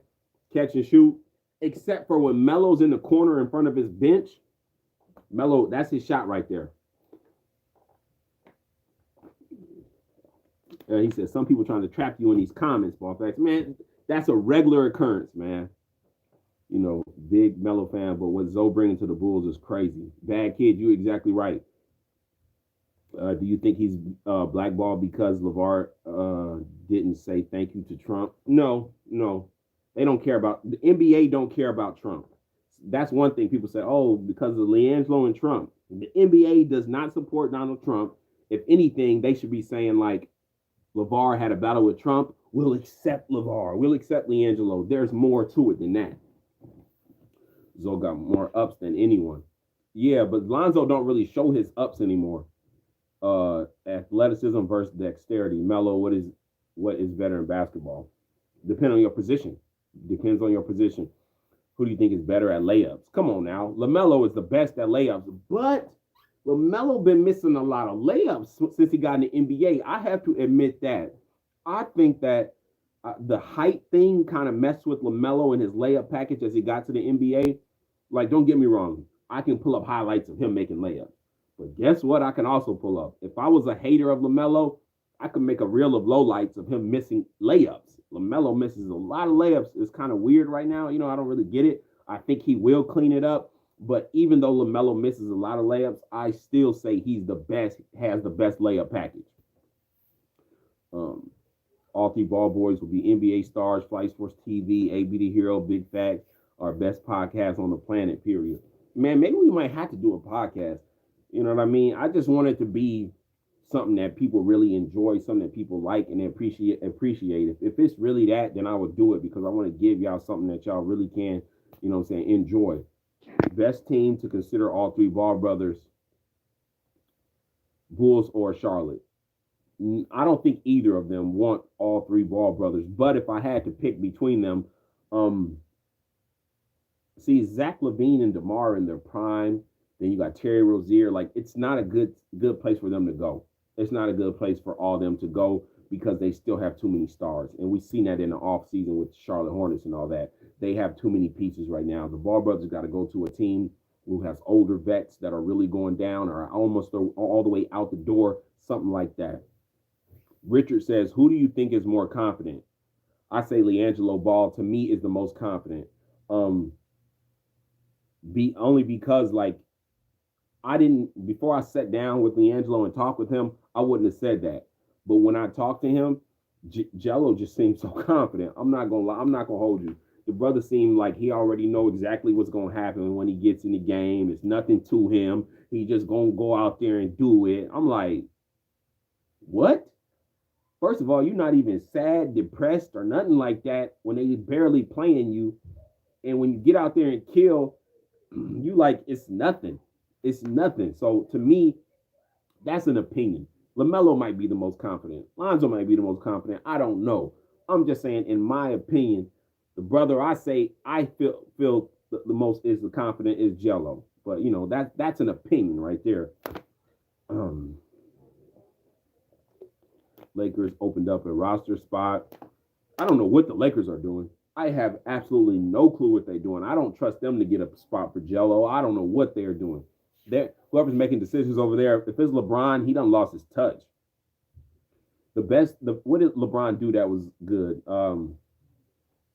catch and shoot, except for when Melo's in the corner in front of his bench, Melo, that's his shot right there. He said, some people trying to trap you in these comments, Ballfacts. Man, that's a regular occurrence, man. You know, big Melo fan, but what Zoe bringing to the Bulls is crazy. Bad kid, you exactly right. Do you think he's blackballed because LeVar didn't say thank you to Trump? No. They don't care about, the NBA don't care about Trump. That's one thing people say, oh, because of LiAngelo and Trump. The NBA does not support Donald Trump. If anything, they should be saying like, LeVar had a battle with Trump. We'll accept LeVar. We'll accept LiAngelo. There's more to it than that. Zoe got more ups than anyone. Yeah, but Lonzo don't really show his ups anymore. Athleticism versus dexterity. Melo, what is better in basketball? Depends on your position. Depends on your position. Who do you think is better at layups? Come on now. LaMelo is the best at layups, but LaMelo been missing a lot of layups since he got in the NBA. I have to admit that. I think that the height thing kind of messed with LaMelo and his layup package as he got to the NBA. Like, don't get me wrong. I can pull up highlights of him making layups. But guess what? I can also pull up. If I was a hater of LaMelo, I could make a reel of lowlights of him missing layups. LaMelo misses a lot of layups. It's kind of weird right now. You know, I don't really get it. I think he will clean it up. But even though LaMelo misses a lot of layups, I still say he's the best, has the best layup package. All three ball boys will be NBA stars, Flight Sports TV, AB the Hero, Big Fact, our best podcast on the planet, period. Man, maybe we might have to do a podcast. You know what I mean? I just want it to be something that people really enjoy, something that people like and appreciate. If it's really that, then I would do it because I want to give y'all something that y'all really can, enjoy. Best team to consider all three Ball brothers, Bulls or Charlotte. I don't think either of them want all three Ball brothers, but if I had to pick between them, um, see Zach LaVine and DeMar in their prime. Then you got Terry Rozier. Like it's not a good place for them to go. It's not a good place for all them to go because they still have too many stars, and we've seen that in the off season with Charlotte Hornets and all that. They have too many pieces right now. The Ball brothers got to go to a team who has older vets that are really going down or almost all the way out the door, something like that. Richard says, "Who do you think is more confident?" I say LiAngelo Ball. To me, is the most confident. Um, be only because like I didn't before I sat down with LiAngelo and talked with him, I wouldn't have said that. But when I talked to him, Jello just seemed so confident. I'm not gonna lie. I'm not gonna hold you. The brother seemed like he already know exactly what's gonna happen when he gets in the game. It's nothing to him. He just gonna go out there and do it. I'm like, what? First of all, you're not even sad, depressed, or nothing like that when they barely playing you. And when you get out there and kill, you like it's nothing. It's nothing. So to me, that's an opinion. LaMelo might be the most confident. Lonzo might be the most confident. I don't know. I'm just saying, in my opinion, the brother I say I feel the most is the confident is Jello. But that's an opinion right there. Um, Lakers opened up a roster spot. I don't know what the Lakers are doing. I have absolutely no clue what they're doing. I don't trust them to get a spot for Jello. I don't know what they're doing. Whoever's making decisions over there, if it's LeBron, he done lost his touch. What did LeBron do that was good?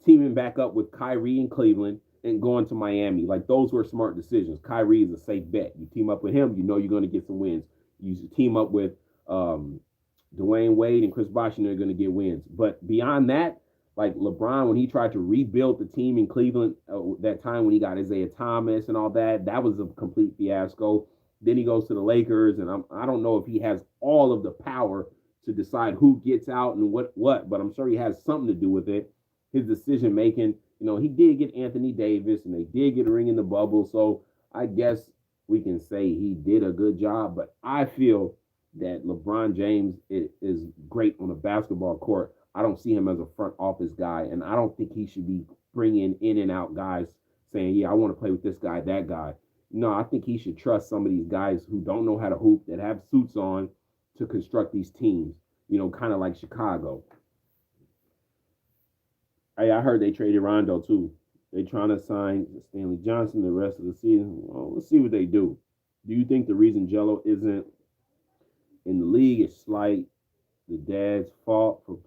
Teaming back up with Kyrie in Cleveland and going to Miami. Like those were smart decisions. Kyrie is a safe bet. You team up with him, you know you're going to get some wins. You team up with Dwayne Wade and Chris Bosh, you know you're going to get wins. But beyond that, like LeBron, when he tried to rebuild the team in Cleveland, that time when he got Isaiah Thomas and all that, that was a complete fiasco. Then he goes to the Lakers, and I don't know if he has all of the power to decide who gets out and what, but I'm sure he has something to do with it. His decision making, he did get Anthony Davis, and they did get a ring in the bubble, so I guess we can say he did a good job. But I feel that LeBron James is great on a basketball court. I don't see him as a front office guy, and I don't think he should be bringing in and out guys saying, yeah, I want to play with this guy, that guy. No, I think he should trust some of these guys who don't know how to hoop, that have suits on to construct these teams, kind of like Chicago. Hey, I heard they traded Rondo, too. They trying to sign Stanley Johnson the rest of the season. Well, let's see what they do. Do you think the reason Jello isn't in the league is slight the dad's fault for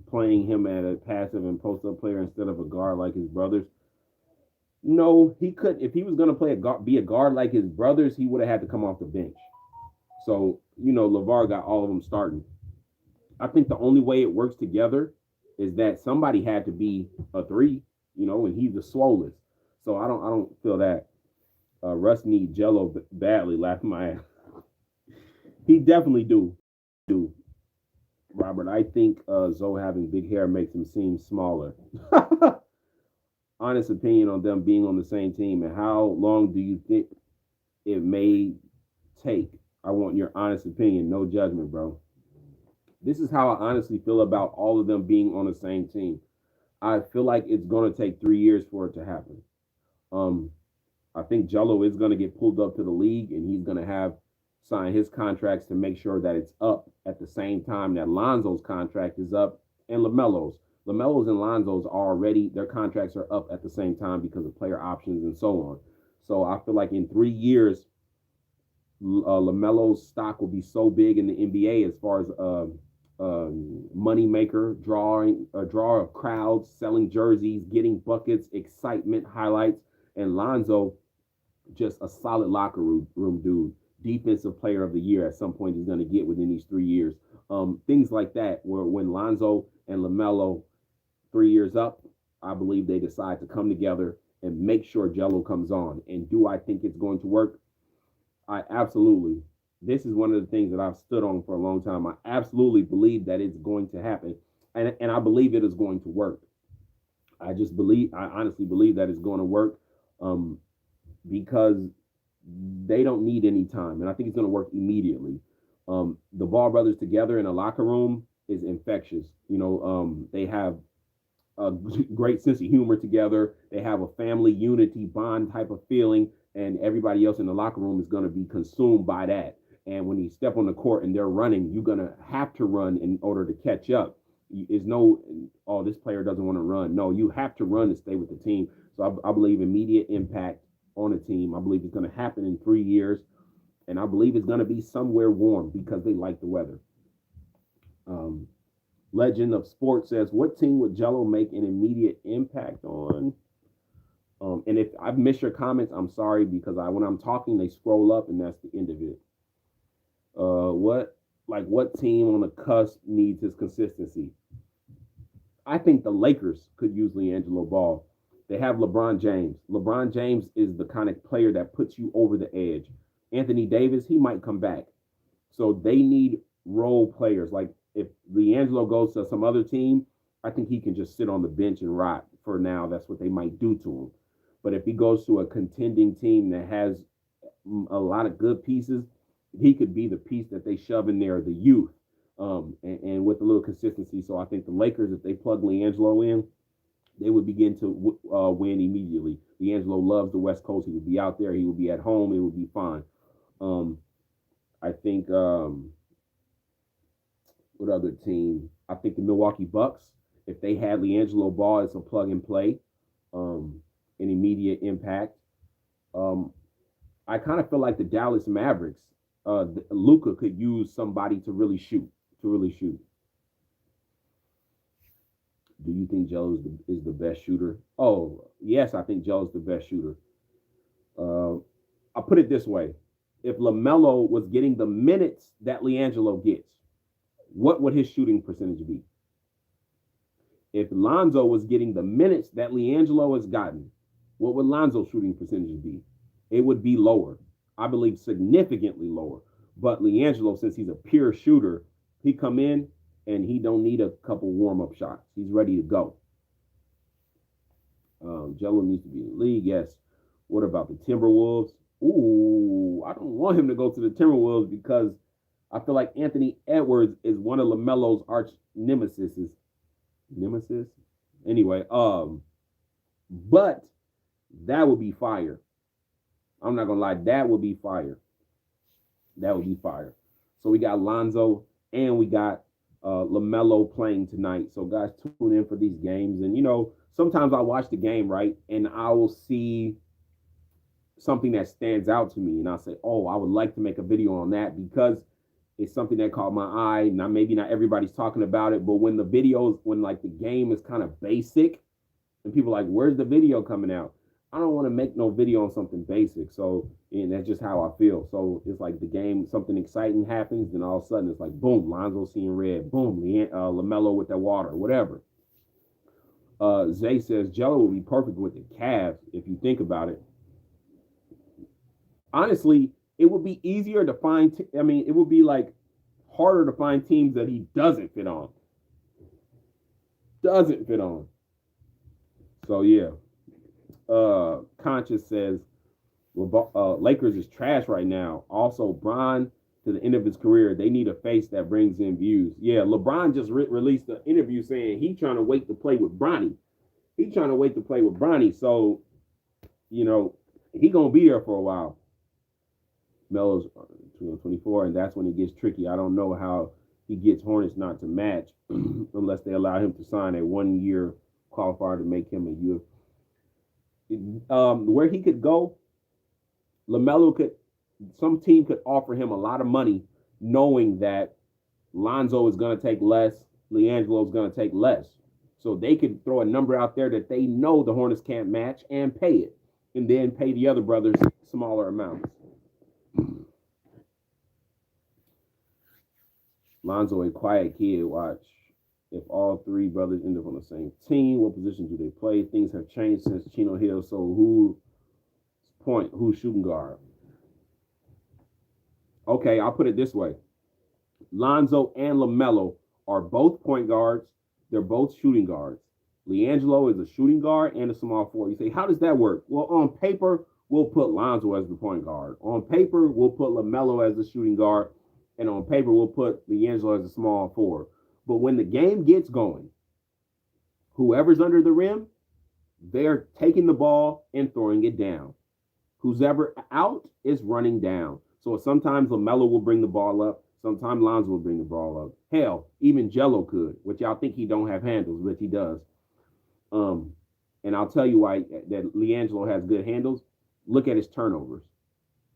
playing him at a passive and post-up player instead of a guard like his brothers? No, he couldn't. If he was going to be a guard like his brothers, he would have had to come off the bench. So, LeVar got all of them starting. I think the only way it works together is that somebody had to be a three, and he's the swollest. So I don't feel that. Russ needs Jello badly. Laughing my ass. He definitely do. Robert, I think Zoe having big hair makes him seem smaller. Honest opinion on them being on the same team, and how long do you think it may take? I want your honest opinion, no judgment, bro. This is how I honestly feel about all of them being on the same team. I feel like it's going to take 3 years for it to happen. Um, I think Jello is going to get pulled up to the league, and he's going to have sign his contracts to make sure that it's up at the same time that Lonzo's contract is up and LaMelo's. LaMelo's and Lonzo's are already, their contracts are up at the same time because of player options and so on. So I feel like in 3 years, LaMelo's stock will be so big in the NBA as far as money maker, draw of crowds, selling jerseys, getting buckets, excitement, highlights, and Lonzo just a solid locker room dude. Defensive player of the year at some point he's going to get within these 3 years. Things like that, where when Lonzo and LaMelo 3 years up, I believe they decide to come together and make sure Jello comes on. And do I think it's going to work? I absolutely. This is one of the things that I've stood on for a long time. I absolutely believe that it's going to happen, and I believe it is going to work. I honestly believe that it's going to work, um, because they don't need any time, and I think it's going to work immediately. The Ball brothers together in a locker room is infectious. They have a great sense of humor together. They have a family unity bond type of feeling, and everybody else in the locker room is going to be consumed by that. And when you step on the court and they're running, you're going to have to run in order to catch up. Is no, oh, this player doesn't want to run. No, you have to run to stay with the team. So I believe immediate impact on a team. I believe it's going to happen in 3 years, and I believe it's going to be somewhere warm because they like the weather. Um, Legend of Sports says, "What team would Jello make an immediate impact on?" And if I've missed your comments, I'm sorry because when I'm talking, they scroll up and that's the end of it. What team on the cusp needs his consistency? I think the Lakers could use LiAngelo Ball. They have LeBron James. LeBron James is the kind of player that puts you over the edge. Anthony Davis, he might come back. So they need role players. Like if LiAngelo goes to some other team, I think he can just sit on the bench and rot for now. That's what they might do to him. But if he goes to a contending team that has a lot of good pieces, he could be the piece that they shove in there, the youth, and with a little consistency. So I think the Lakers, if they plug LiAngelo in, they would begin to win immediately. LiAngelo loves the West Coast. He would be out there. He would be at home. It would be fine. Um, I think what other team? I think the Milwaukee Bucks. If they had LiAngelo Ball as a plug and play, um, an immediate impact. Um, I kind of feel like the Dallas Mavericks. Luca could use somebody to really shoot. To really shoot. Do you think Joe is the best shooter? Oh, yes, I think Joe's the best shooter. Uh, I'll put it this way: if LaMelo was getting the minutes that LiAngelo gets, what would his shooting percentage be? If Lonzo was getting the minutes that LiAngelo has gotten, what would Lonzo's shooting percentage be? It would be lower. I believe significantly lower. But LiAngelo, since he's a pure shooter, he come in and he don't need a couple warm up shots. He's ready to go. Jello needs to be in the league. Yes. What about the Timberwolves? Ooh, I don't want him to go to the Timberwolves because I feel like Anthony Edwards is one of LaMelo's arch nemesis. Nemesis? Anyway, but that would be fire. I'm not gonna lie, that would be fire. That would be fire. So we got Lonzo and we got LaMelo playing tonight. So guys, tune in for these games. And sometimes I watch the game, right, and I will see something that stands out to me, and I'll say, "Oh, I would like to make a video on that because it's something that caught my eye." Now, maybe not everybody's talking about it, but when like the game is kind of basic, and people are like, "Where's the video coming out?" I don't want to make no video on something basic. So, and that's just how I feel. So it's like the game, something exciting happens, and all of a sudden it's like, boom, Lonzo seeing red, boom, LaMelo with that water, whatever. Zay says Jello will be perfect with the Cavs if you think about it. Honestly, it would be easier to find. It would be like harder to find teams that he doesn't fit on. Doesn't fit on. So yeah. Conscious says Lakers is trash right now. Also, Bron to the end of his career, they need a face that brings in views. Yeah, LeBron just released an interview saying he's trying to wait to play with Bronny. He's trying to wait to play with Bronny. So, he gonna be there for a while. Melo's 24, and that's when it gets tricky. I don't know how he gets Hornets not to match unless they allow him to sign a 1-year qualifier to make him a year. Where he could go, some team could offer him a lot of money, knowing that Lonzo is going to take less, LiAngelo is going to take less. So they could throw a number out there that they know the Hornets can't match and pay it, and then pay the other brothers smaller amounts. Lonzo, a quiet kid. Watch. If all three brothers end up on the same team, what position do they play? Things have changed since Chino Hill. So who's shooting guard? Okay, I'll put it this way. Lonzo and LaMelo are both point guards. They're both shooting guards. LiAngelo is a shooting guard and a small forward. You say, how does that work? Well, on paper, we'll put Lonzo as the point guard. On paper, we'll put LaMelo as the shooting guard. And on paper, we'll put LiAngelo as a small forward. But when the game gets going, whoever's under the rim, they're taking the ball and throwing it down. Who's ever out is running down. So sometimes LaMelo will bring the ball up. Sometimes Lonzo will bring the ball up. Hell, even Jello could, which y'all think he don't have handles, but he does. Um, and I'll tell you why that LiAngelo has good handles. Look at his turnovers.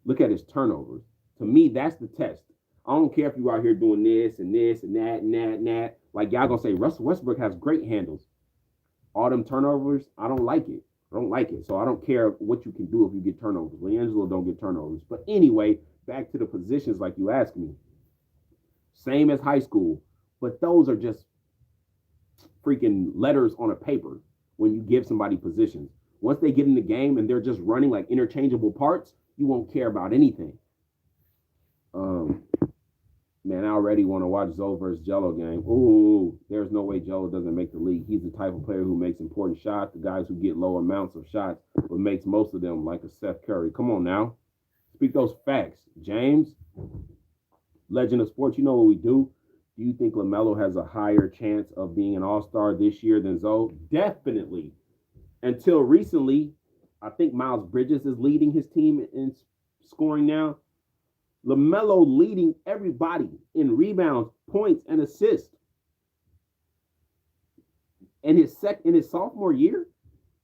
Look at his turnovers. To me, that's the test. I don't care if you out here doing this and this and that and that and that. Like y'all gonna say Russell Westbrook has great handles. All them turnovers, I don't like it. I don't like it. So I don't care what you can do if you get turnovers. LiAngelo don't get turnovers. But anyway, back to the positions like you asked me. Same as high school. But those are just freaking letters on a paper when you give somebody positions. Once they get in the game and they're just running like interchangeable parts, you won't care about anything. Um, Man, I already want to watch Zoe versus Jello game. Ooh, there's no way Jello doesn't make the league. He's the type of player who makes important shots, the guys who get low amounts of shots, but makes most of them like a Seth Curry. Come on now. Speak those facts. James, legend of sports, you know what we do. Do you think LaMelo has a higher chance of being an all-star this year than Zoe? Definitely. Until recently, I think Miles Bridges is leading his team in scoring now. LaMelo leading everybody in rebounds, points, and assists. In his sophomore year,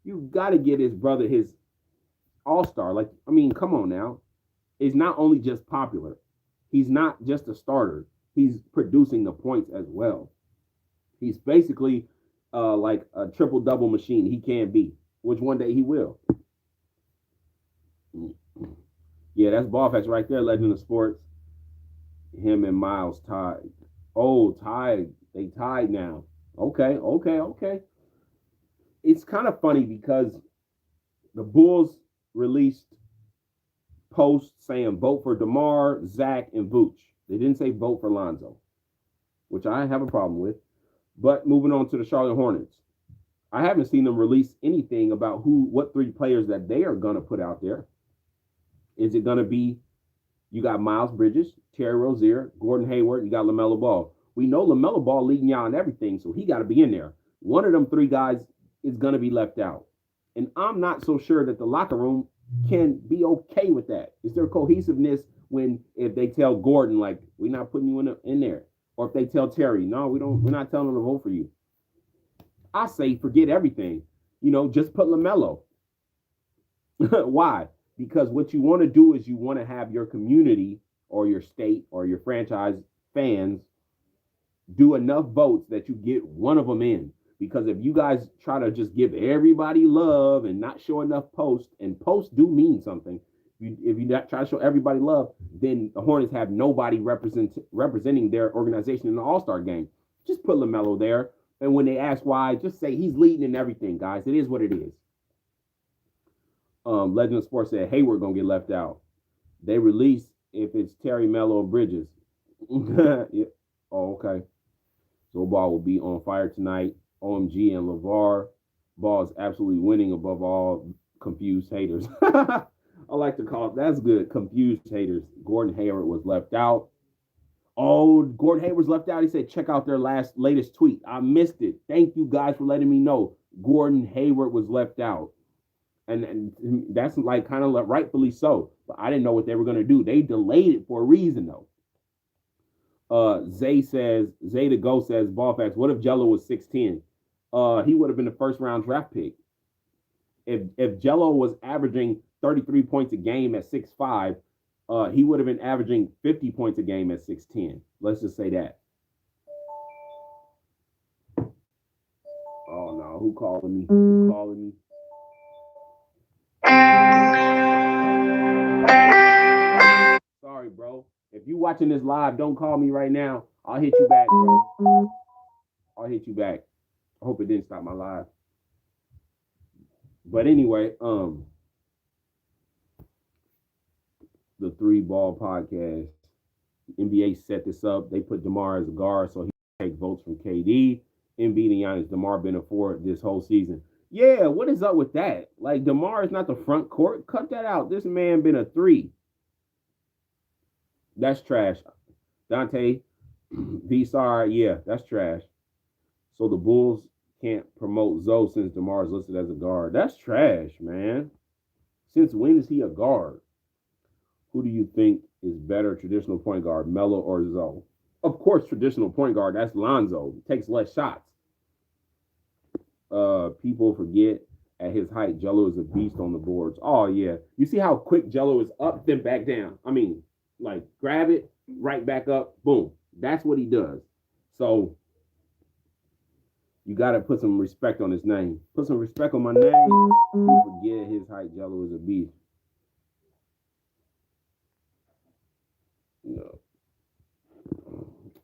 you've got to get his brother his all-star. Like, I mean, come on now. He's not only just popular. He's not just a starter. He's producing the points as well. He's basically like a triple-double machine. He can be, which one day he will. Yeah, that's ball facts right there, legend of sports. Him and Miles tied. Oh, tied. They tied now. Okay, okay, okay. It's kind of funny because the Bulls released posts saying vote for DeMar, Zach, and Vooch. They didn't say vote for Lonzo, which I have a problem with. But moving on to the Charlotte Hornets. I haven't seen them release anything about what three players that they are going to put out there. Is it going to be, you got Miles Bridges, Terry Rozier, Gordon Hayward, you got LaMelo Ball. We know LaMelo Ball leading y'all in everything, so he got to be in there. One of them three guys is going to be left out. And I'm not so sure that the locker room can be okay with that. Is there cohesiveness if they tell Gordon, like, we're not putting you in there? Or if they tell Terry, no, we're not telling them to vote for you. I say forget everything. Just put LaMelo. Why? Because what you want to do is you want to have your community or your state or your franchise fans do enough votes that you get one of them in. Because if you guys try to just give everybody love and not show enough posts, and posts do mean something, if you not try to show everybody love, then the Hornets have nobody representing their organization in the All-Star game. Just put LaMelo there. And when they ask why, just say he's leading in everything, guys. It is what it is. Legend of Sports said Hayward gonna get left out. They release if it's Terry, Melo, or Bridges. Yeah. Oh, okay. So Ball will be on fire tonight. OMG and LeVar. Ball is absolutely winning above all confused haters. I like to call it, that's good, confused haters. Gordon Hayward was left out. Oh, Gordon Hayward's left out. He said, check out their latest tweet. I missed it. Thank you guys for letting me know. Gordon Hayward was left out. And that's like kind of like rightfully so. But I didn't know what they were going to do. They delayed it for a reason, though. Zay the Go says, ball facts, what if Jello was 6'10"? He would have been the first round draft pick. If Jello was averaging 33 points a game at 6'5", he would have been averaging 50 points a game at 6'10". Let's just say that. Oh no, who calling me? Who calling me? Sorry, bro. If you watching this live, don't call me right now. I'll hit you back, bro. I'll hit you back. I hope it didn't stop my live. But anyway, the Three Ball Podcast. NBA set this up. They put DeMar as a guard, so he take votes from KD, Embiid, and Giannis. DeMar been a forward this whole season. Yeah, what is up with that? Like DeMar is not the front court. Cut that out. This man been a three. That's trash. Dante, Visar, yeah, that's trash. So the Bulls can't promote Zoe since DeMar is listed as a guard. That's trash, man. Since when is he a guard? Who do you think is better, traditional point guard, Melo or Zoe? Of course, traditional point guard. That's Lonzo. Takes less shots. People forget at his height, Jello is a beast on the boards. Oh yeah, you see how quick Jello is up, then back down. I mean, like grab it, right back up, boom. That's what he does. So you got to put some respect on his name. Put some respect on my name. You forget his height, Jello is a beast. No.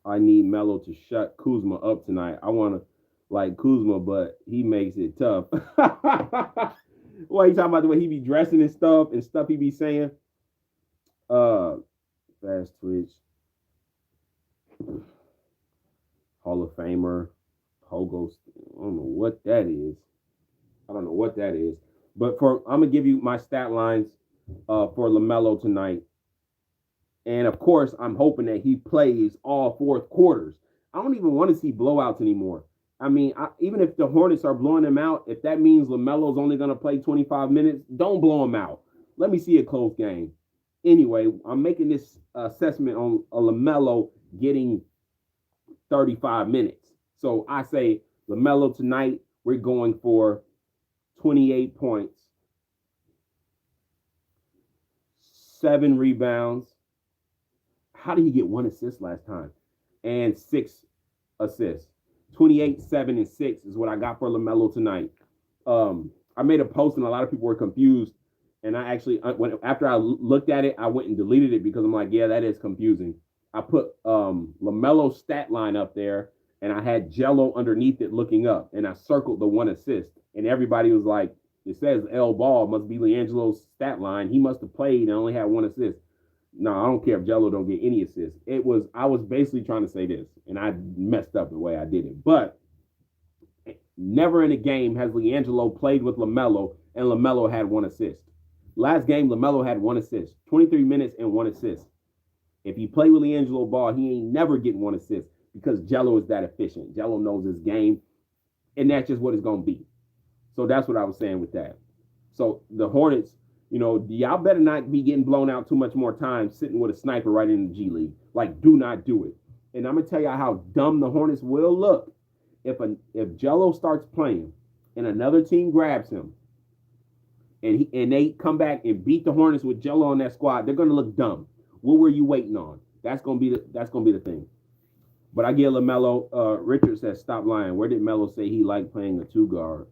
I need Melo to shut Kuzma up tonight. I want to like Kuzma, but he makes it tough. What you talking about? The way he be dressing and stuff he be saying. Fast Twitch, Hall of Famer, Pogo. I don't know what that is. But I'm gonna give you my stat lines for LaMelo tonight. And of course, I'm hoping that he plays all fourth quarters. I don't even want to see blowouts anymore. I mean, even if the Hornets are blowing them out, if that means LaMelo's only going to play 25 minutes, don't blow him out. Let me see a close game. Anyway, I'm making this assessment on a LaMelo getting 35 minutes. So I say LaMelo tonight, we're going for 28 points, 7 rebounds. How did he get 1 assist last time? And 6 assists. 28, 7, and 6 is what I got for LaMelo tonight. I made a post and a lot of people were confused. And I actually, after I looked at it, I went and deleted it because I'm like, yeah, that is confusing. I put LaMelo's stat line up there and I had Jello underneath it looking up. And I circled the 1 assist. And everybody was like, it says L Ball must be LiAngelo's stat line. He must have played and only had 1 assist. No, I don't care if Jello don't get any assists. I was basically trying to say this, and I messed up the way I did it. But never in a game has LiAngelo played with LaMelo, and LaMelo had 1 assist. Last game, LaMelo had 1 assist, 23 minutes and 1 assist. If he played with LiAngelo Ball, he ain't never getting 1 assist because Jello is that efficient. Jello knows his game, and that's just what it's going to be. So that's what I was saying with that. So the Hornets, y'all better not be getting blown out too much more time sitting with a sniper right in the G League. Like, do not do it. And I'm going to tell y'all how dumb the Hornets will look if Jello starts playing and another team grabs him and they come back and beat the Hornets with Jello on that squad. They're going to look dumb. What were you waiting on? That's going to be the thing. But I give LaMelo. Richard says, stop lying. Where did Melo say he liked playing a 2 guard?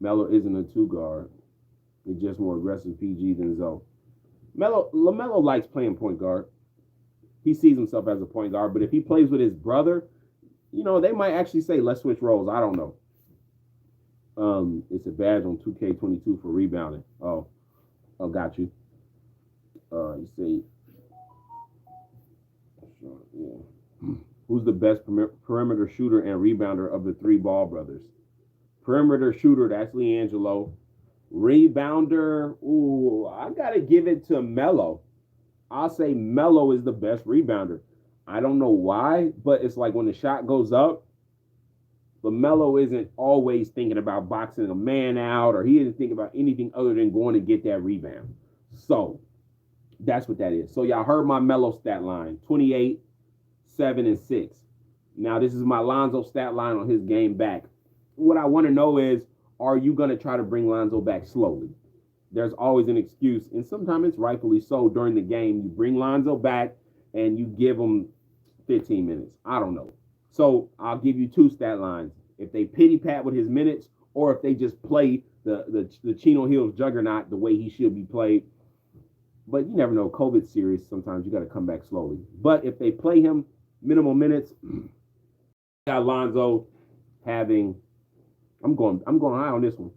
Melo isn't a 2 guard. He's just more aggressive PG than Zoe. LaMelo likes playing point guard. He sees himself as a point guard, but if he plays with his brother, they might actually say, let's switch roles. I don't know. It's a badge on 2K22 for rebounding. Oh, got you. You see. Yeah. Who's the best perimeter shooter and rebounder of the 3 Ball brothers? Perimeter shooter, that's LiAngelo. Rebounder, I got to give it to Melo. I'll say Melo is the best rebounder. I don't know why, but it's like when the shot goes up, LaMelo isn't always thinking about boxing a man out, or he isn't thinking about anything other than going to get that rebound. So that's what that is. So y'all heard my Melo stat line, 28, 7, and 6. Now this is my Lonzo stat line on his game back. What I want to know is, are you going to try to bring Lonzo back slowly? There's always an excuse, and sometimes it's rightfully so during the game. You bring Lonzo back and you give him 15 minutes. I don't know. So I'll give you 2 stat lines. If they pity pat with his minutes, or if they just play the Chino Hills juggernaut the way he should be played. But you never know. COVID series, sometimes you got to come back slowly. But if they play him minimal minutes, got Lonzo having, I'm going high on this one.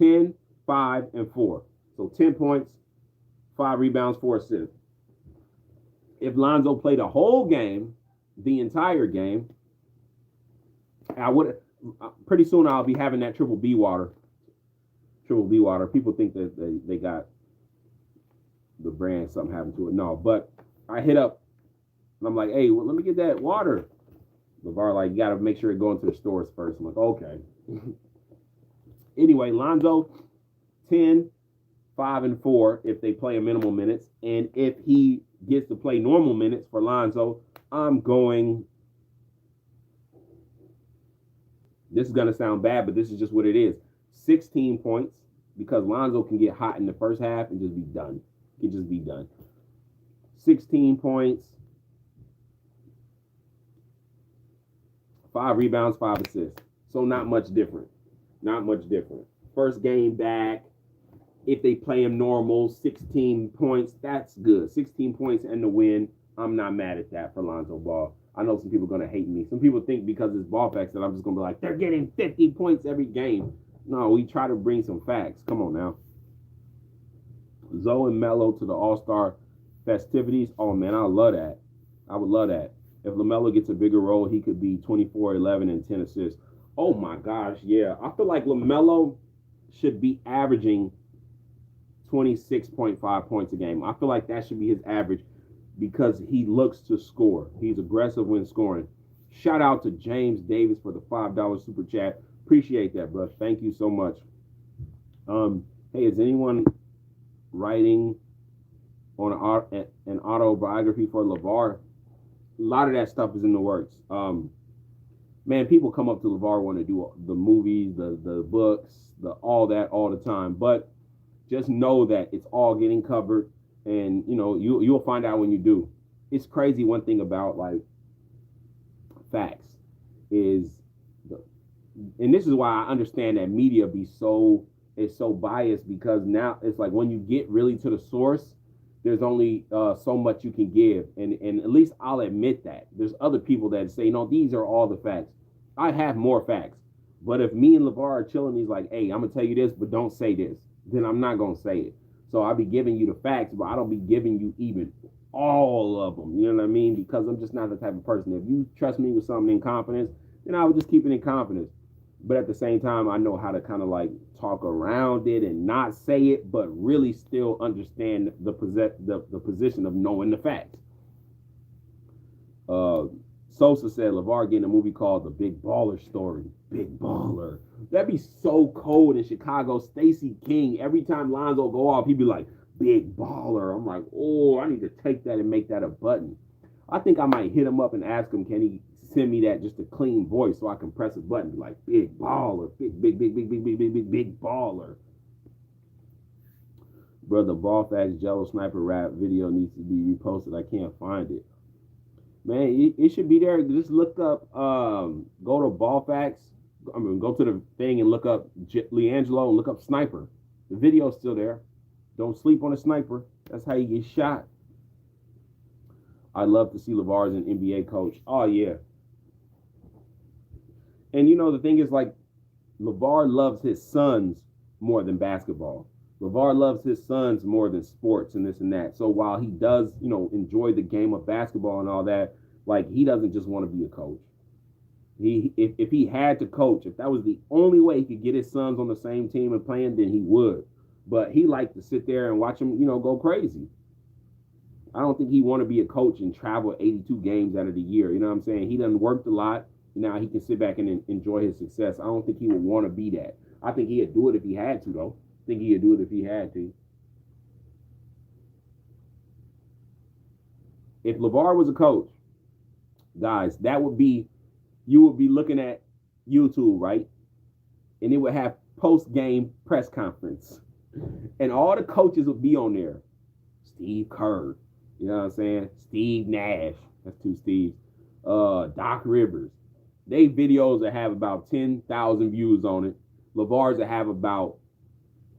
10, 5, and 4. So 10 points, 5 rebounds, 4 assists. If Lonzo played a whole game, the entire game, I would pretty soon I'll be having that triple B water. Triple B water. People think that they got the brand something happened to it. No, but I hit up and I'm like, hey, well, let me get that water. LeVar like, you got to make sure it go into the stores first. I'm like, okay. Anyway, Lonzo, 10, 5, and 4 if they play a minimal minutes. And if he gets to play normal minutes for Lonzo, I'm going. This is going to sound bad, but this is just what it is. 16 points because Lonzo can get hot in the first half and just be done. He can just be done. 16 points, 5 rebounds, 5 assists. So not much different. Not much different. First game back. If they play him normal, 16 points, that's good. 16 points and the win. I'm not mad at that for Lonzo Ball. I know some people are going to hate me. Some people think because it's ball facts that I'm just going to be like, they're getting 50 points every game. No, we try to bring some facts. Come on now. Zoe and Melo to the All-Star festivities. Oh, man, I love that. I would love that. If LaMelo gets a bigger role, he could be 24, 11, and 10 assists. Oh, my gosh, yeah. I feel like LaMelo should be averaging 26.5 points a game. I feel like that should be his average because he looks to score. He's aggressive when scoring. Shout out to James Davis for the $5 super chat. Appreciate that, bro. Thank you so much. Hey, is anyone writing on an autobiography for LeVar? A lot of that stuff is in the works. Man, people come up to LeVar, want to do the movies, the books, all that all the time. But just know that it's all getting covered, and you'll find out when you do. It's crazy. One thing about like facts is, and this is why I understand that media is so biased, because now it's like when you get really to the source, there's only so much you can give, and at least I'll admit that there's other people that say, no, these are all the facts. I have more facts, but if me and LeVar are chilling, he's like, hey, I'm gonna tell you this, but don't say this, then I'm not gonna say it. So I'll be giving you the facts, but I don't be giving you even all of them. You know what I mean? Because I'm just not the type of person. If you trust me with something in confidence, then I would just keep it in confidence. But at the same time, I know how to kind of like talk around it and not say it, but really still understand the position of knowing the facts. Sosa said LeVar getting a movie called The Big Baller Story. Big Baller. That'd be so cold in Chicago. Stacey King, every time Lonzo go off, he'd be like, Big Baller. I'm like, oh, I need to take that and make that a button. I think I might hit him up and ask him, can he send me that, just a clean voice, so I can press a button, be like, Big Baller, big baller. Brother, Ball Facts Jello Sniper rap video needs to be reposted. I can't find it. Man, it should be there. Just look up, go to Ball Facts. Go to the thing and look up LiAngelo and look up Sniper. The video's still there. Don't sleep on a sniper. That's how you get shot. I'd love to see LeVar as an NBA coach. Oh, yeah. And, the thing is, like, LeVar loves his sons more than basketball. LeVar loves his sons more than sports and this and that. So while he does, enjoy the game of basketball and all that, like, he doesn't just want to be a coach. If he had to coach, if that was the only way he could get his sons on the same team and playing, then he would. But he liked to sit there and watch them, go crazy. I don't think he want to be a coach and travel 82 games out of the year. You know what I'm saying? He done worked a lot. Now he can sit back and enjoy his success. I don't think he would want to be that. I think he'd do it if he had to, though. I think he'd do it if he had to. If LeVar was a coach, guys, you would be looking at YouTube, right? And it would have post-game press conference. And all the coaches would be on there. Steve Kerr, you know what I'm saying? Steve Nash, that's two Steves. Doc Rivers. They videos that have about 10,000 views on it. LeVar's that have about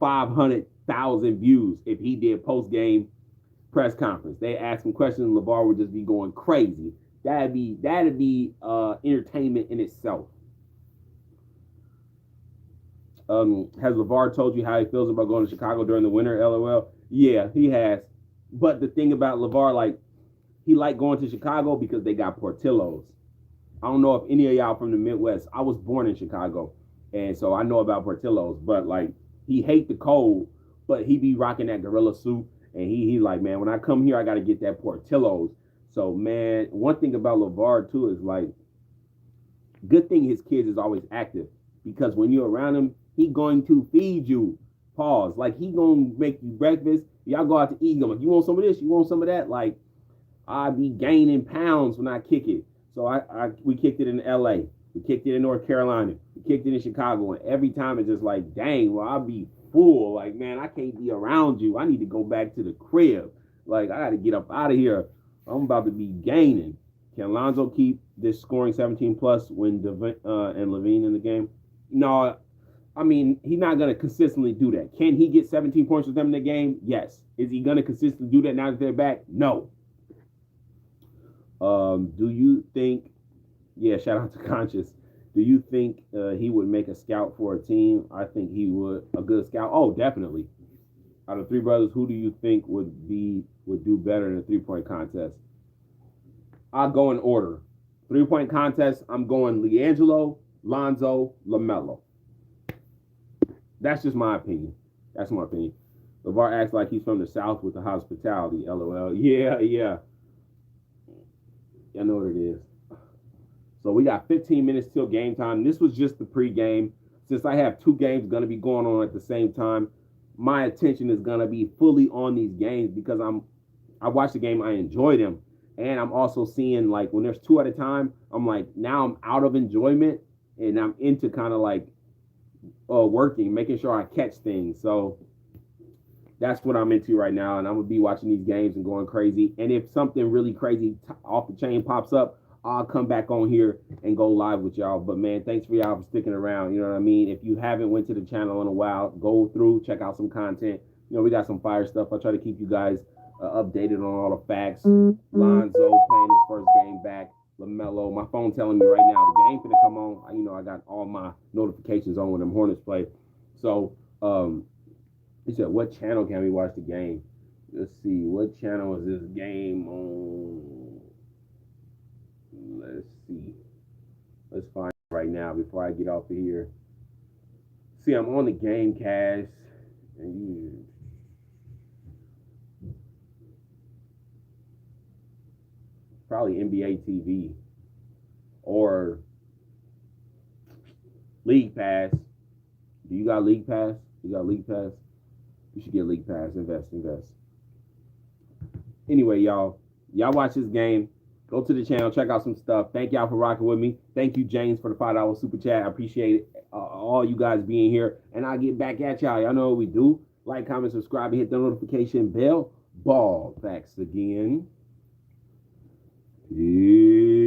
500,000 views if he did post-game press conference. They ask him questions and LeVar would just be going crazy. That'd be entertainment in itself. Has LeVar told you how he feels about going to Chicago during the winter? LOL. Yeah, he has. But the thing about LeVar, like, he liked going to Chicago because they got Portillo's. I don't know if any of y'all from the Midwest. I was born in Chicago, and so I know about Portillo's. But like, he hate the cold, but he be rocking that gorilla suit, and he like, man, when I come here, I got to get that Portillo's. So man, one thing about LeVar too is like, good thing his kids is always active, because when you're around him, he going to feed you. Pause. Like, he gonna make you breakfast. Y'all go out to eat. Like, you want some of this? You want some of that? Like, I be gaining pounds when I kick it. So we kicked it in LA. We kicked it in North Carolina. We kicked it in Chicago. And every time it's just like, dang, well, I'll be full. Like, man, I can't be around you. I need to go back to the crib. Like, I got to get up out of here. I'm about to be gaining. Can Lonzo keep this scoring 17 plus when and Levine in the game? No, I mean, he's not going to consistently do that. Can he get 17 points with them in the game? Yes. Is he going to consistently do that now that they're back? No. Do you think, yeah, shout out to Conscious. Do you think he would make a scout for a team? I think he would. A good scout? Oh, definitely. Out of three brothers, who do you think would do better in a 3-point contest? I'll go in order. 3-point contest, I'm going LiAngelo, Lonzo, LaMelo. That's just my opinion. That's my opinion. LeVar acts like he's from the South with the hospitality. LOL. Yeah. I know what it is. So we got 15 minutes till game time. This was just the pregame. Since I have 2 games going to be going on at the same time, my attention is going to be fully on these games, because I watch the game, I enjoy them. And I'm also seeing, like, when there's 2 at a time, I'm like, now I'm out of enjoyment and I'm into kind of like working, making sure I catch things. So that's what I'm into right now. And I'm going to be watching these games and going crazy. And if something really crazy off the chain pops up, I'll come back on here and go live with y'all. But man, thanks for y'all for sticking around. You know what I mean? If you haven't went to the channel in a while, go through, check out some content. You know, we got some fire stuff. I try to keep you guys updated on all the facts. Lonzo playing his first game back. LaMelo. My phone telling me right now the game finna come on. You know, I got all my notifications on when them Hornets play. So, he said, what channel can we watch the game? Let's see. What channel is this game on? Let's see. Let's find it right now before I get off of here. See, I'm on the Game Cast. And probably NBA TV or League Pass. Do you got League Pass? You got League Pass? You should get League Pass. Invest. Anyway, y'all watch this game. Go to the channel, check out some stuff. Thank y'all for rocking with me. Thank you, James, for the $5 super chat. I appreciate it, all you guys being here. And I'll get back at y'all. Y'all know what we do. Like, comment, subscribe, and hit the notification bell. Ball. Thanks again. Peace.